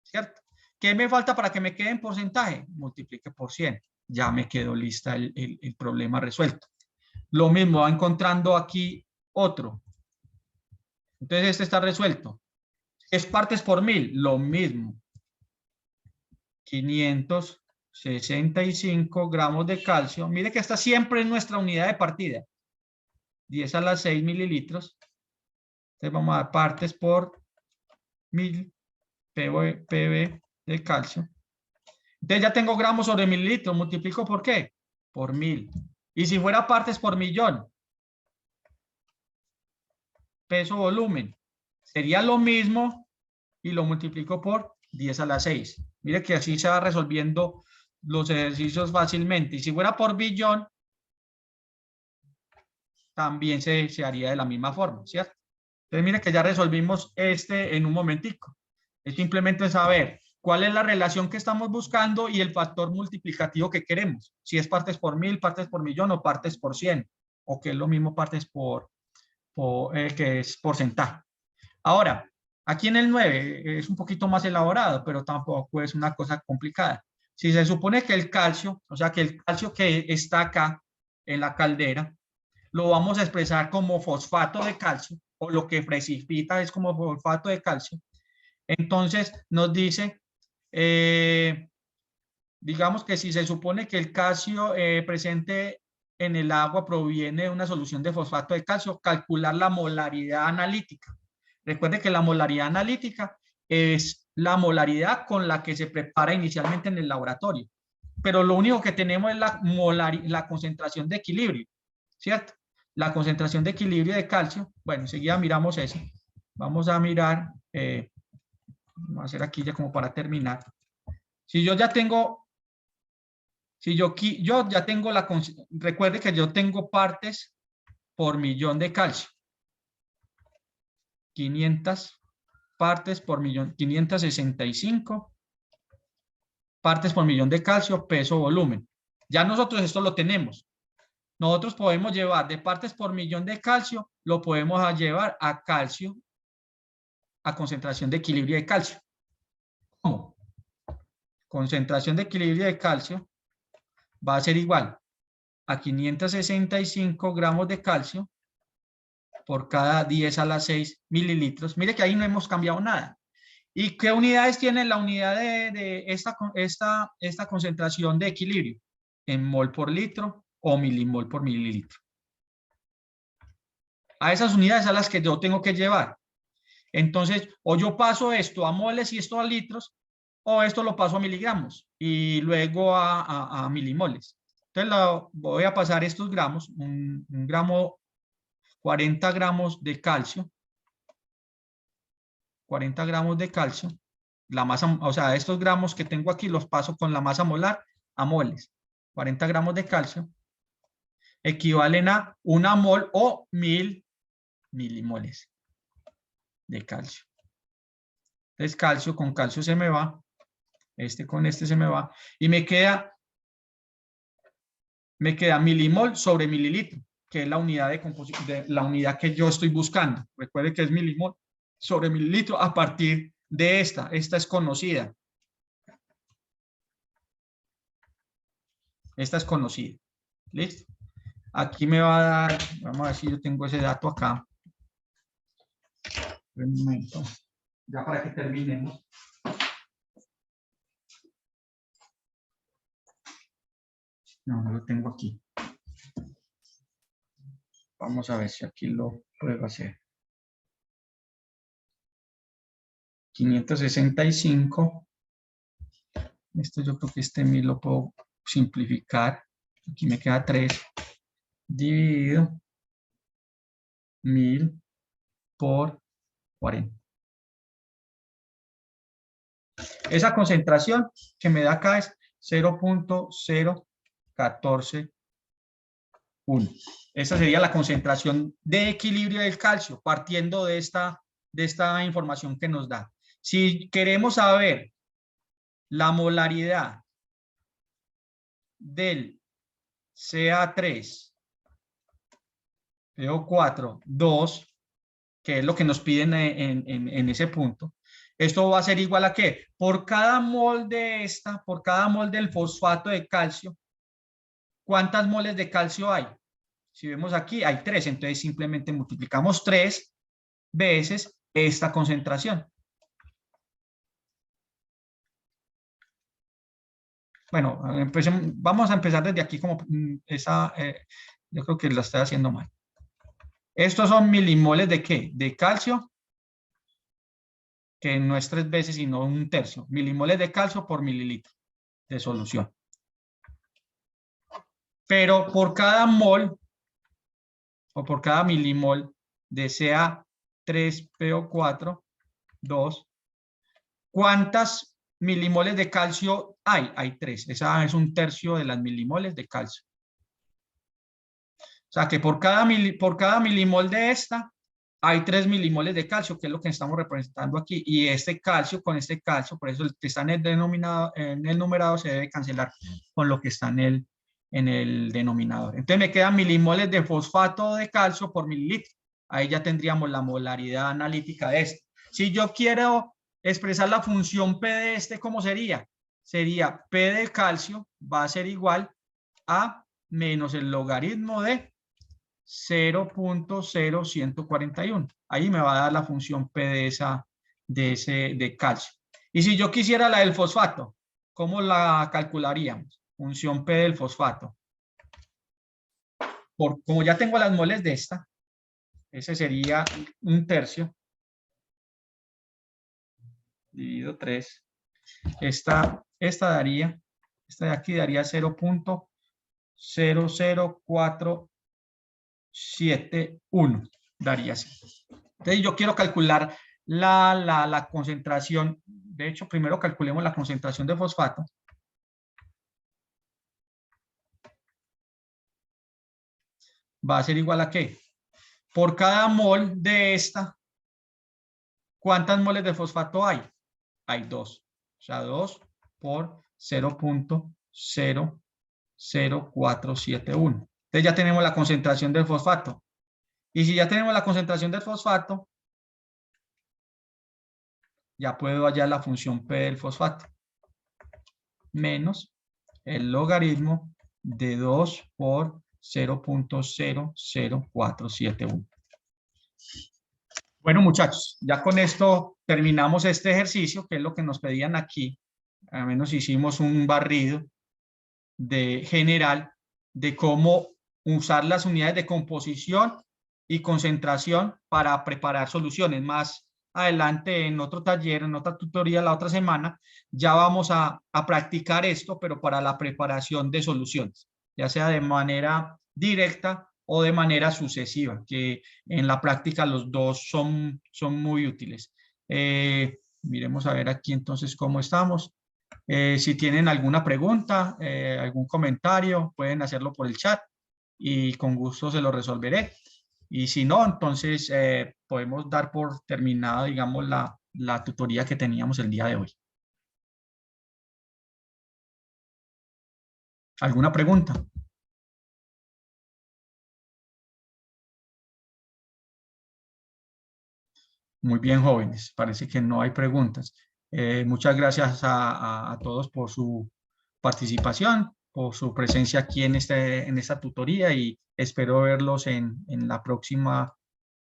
¿Cierto? ¿Qué me falta para que me quede en porcentaje? Multiplique por 100. Ya me quedó lista el problema resuelto. Lo mismo, va encontrando aquí otro. Entonces este está resuelto. Es partes por 1.000, lo mismo. 565 gramos de calcio. Mire que esta siempre es nuestra unidad de partida. 10 a la 6 mililitros. Entonces vamos a dar partes por 1000 PB de calcio. Entonces ya tengo gramos sobre mililitros, multiplico ¿por qué? Por 1000. Y si fuera partes por millón, peso volumen, sería lo mismo y lo multiplico por 10 a la 6. Mire que así se va resolviendo los ejercicios fácilmente. Y si fuera por billón, también se haría de la misma forma, ¿cierto? Entonces mire que ya resolvimos este en un momentico. Es simplemente saber cuál es la relación que estamos buscando y el factor multiplicativo que queremos. Si es partes por 1000, partes por millón o partes por 100. O que es lo mismo partes que es porcentaje. Ahora, aquí en el 9 es un poquito más elaborado, pero tampoco es una cosa complicada. Si se supone que el calcio, o sea que el calcio que está acá en la caldera, lo vamos a expresar como fosfato de calcio, o lo que precipita es como fosfato de calcio. Entonces nos dice, digamos que si se supone que el calcio presente en el agua proviene de una solución de fosfato de calcio, calcular la molaridad analítica. Recuerde que la molaridad analítica es la molaridad con la que se prepara inicialmente en el laboratorio. Pero lo único que tenemos es la concentración de equilibrio, ¿cierto? La concentración de equilibrio de calcio. Bueno, enseguida miramos eso. Vamos a mirar, vamos a hacer aquí ya como para terminar. Si yo ya tengo, yo ya tengo recuerde que yo tengo partes por millón de calcio. 500 partes por millón, 565 partes por millón de calcio, peso, volumen. Ya nosotros esto lo tenemos. Nosotros podemos llevar de partes por millón de calcio, lo podemos llevar a calcio, a concentración de equilibrio de calcio. ¿Cómo? Concentración de equilibrio de calcio va a ser igual a 565 gramos de calcio por cada 10 a la 6 mililitros. Mire que ahí no hemos cambiado nada. ¿Y qué unidades tiene la unidad de esta concentración de equilibrio? En mol por litro o milimol por mililitro. A esas unidades a las que yo tengo que llevar. Entonces, o yo paso esto a moles y esto a litros, o esto lo paso a miligramos y luego a milimoles. Entonces, voy a pasar estos gramos, un gramo, 40 gramos de calcio, 40 gramos de calcio, la masa, o sea, estos gramos que tengo aquí los paso con la masa molar a moles. 40 gramos de calcio equivalen a 1 mol o 1000 milimoles de calcio. Entonces, calcio con calcio se me va, este con este se me va, y me queda milimol sobre mililitro, que es la unidad de composición, la unidad que yo estoy buscando. Recuerde que es milimol sobre mililitro a partir de esta es conocida. Esta es conocida. ¿Listo? Aquí me va a dar, vamos a ver si yo tengo ese dato acá. Un momento, ya para que terminemos. No, no lo tengo aquí. Vamos a ver si aquí lo puedo hacer. 565. Esto yo creo que este 1000 lo puedo simplificar. Aquí me queda 3 dividido 1000 por 40. Esa concentración que me da acá es 0.0141. Esa sería la concentración de equilibrio del calcio, partiendo de esta información que nos da. Si queremos saber la molaridad del Ca3, PO4, 2, que es lo que nos piden en ese punto, esto va a ser igual a ¿qué? Por cada mol por cada mol del fosfato de calcio, ¿cuántas moles de calcio hay? Si vemos aquí, hay 3, entonces simplemente multiplicamos 3 veces esta concentración. Bueno, vamos a empezar desde aquí como yo creo que lo estoy haciendo mal. Estos son milimoles de ¿qué? De calcio que no es 3 veces, sino 1/3. Milimoles de calcio por mililitro de solución. Pero por cada mol o por cada milimol de Ca3PO4, 2, ¿cuántas milimoles de calcio hay? Hay 3. Esa es 1/3 de las milimoles de calcio. O sea que por cada milimol de esta hay 3 milimoles de calcio, que es lo que estamos representando aquí. Y este calcio, con este calcio, por eso el que está en el numerado se debe cancelar con lo que está en el denominador. Entonces me quedan milimoles de fosfato de calcio por mililitro. Ahí ya tendríamos la molaridad analítica de este. Si yo quiero expresar la función P de este, ¿cómo sería? Sería P de calcio va a ser igual a menos el logaritmo de 0.0141. Ahí me va a dar la función P de calcio. Y si yo quisiera la del fosfato, ¿cómo la calcularíamos? Función P del fosfato. Como ya tengo las moles de esta, ese sería 1/3 dividido 3. Esta de aquí daría 0.00471. Daría así. Entonces yo quiero calcular la concentración. De hecho, primero calculemos la concentración de fosfato. Va a ser igual a ¿qué? Por cada mol de esta, ¿cuántas moles de fosfato hay? Hay 2. O sea, 2 por 0.00471. Entonces ya tenemos la concentración del fosfato. Y si ya tenemos la concentración del fosfato, ya puedo hallar la función P del fosfato. Menos el logaritmo de 2 por 0.00471. Bueno, muchachos, ya con esto terminamos este ejercicio, que es lo que nos pedían aquí. Al menos hicimos un barrido general de cómo usar las unidades de composición y concentración para preparar soluciones. Más adelante, en otro taller, en otra tutoría la otra semana, ya vamos a practicar esto, pero para la preparación de soluciones, ya sea de manera directa o de manera sucesiva, que en la práctica los dos son muy útiles. Miremos a ver aquí entonces cómo estamos. Si tienen alguna pregunta, algún comentario, pueden hacerlo por el chat y con gusto se lo resolveré. Y si no, entonces podemos dar por terminada, digamos, la tutoría que teníamos el día de hoy. ¿Alguna pregunta? Muy bien, jóvenes. Parece que no hay preguntas. Muchas gracias a todos por su participación, por su presencia aquí en esta tutoría y espero verlos en la próxima,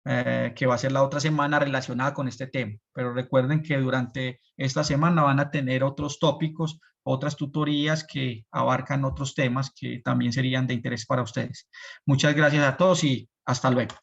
que va a ser la otra semana relacionada con este tema. Pero recuerden que durante esta semana van a tener otros tópicos, otras tutorías que abarcan otros temas que también serían de interés para ustedes. Muchas gracias a todos y hasta luego.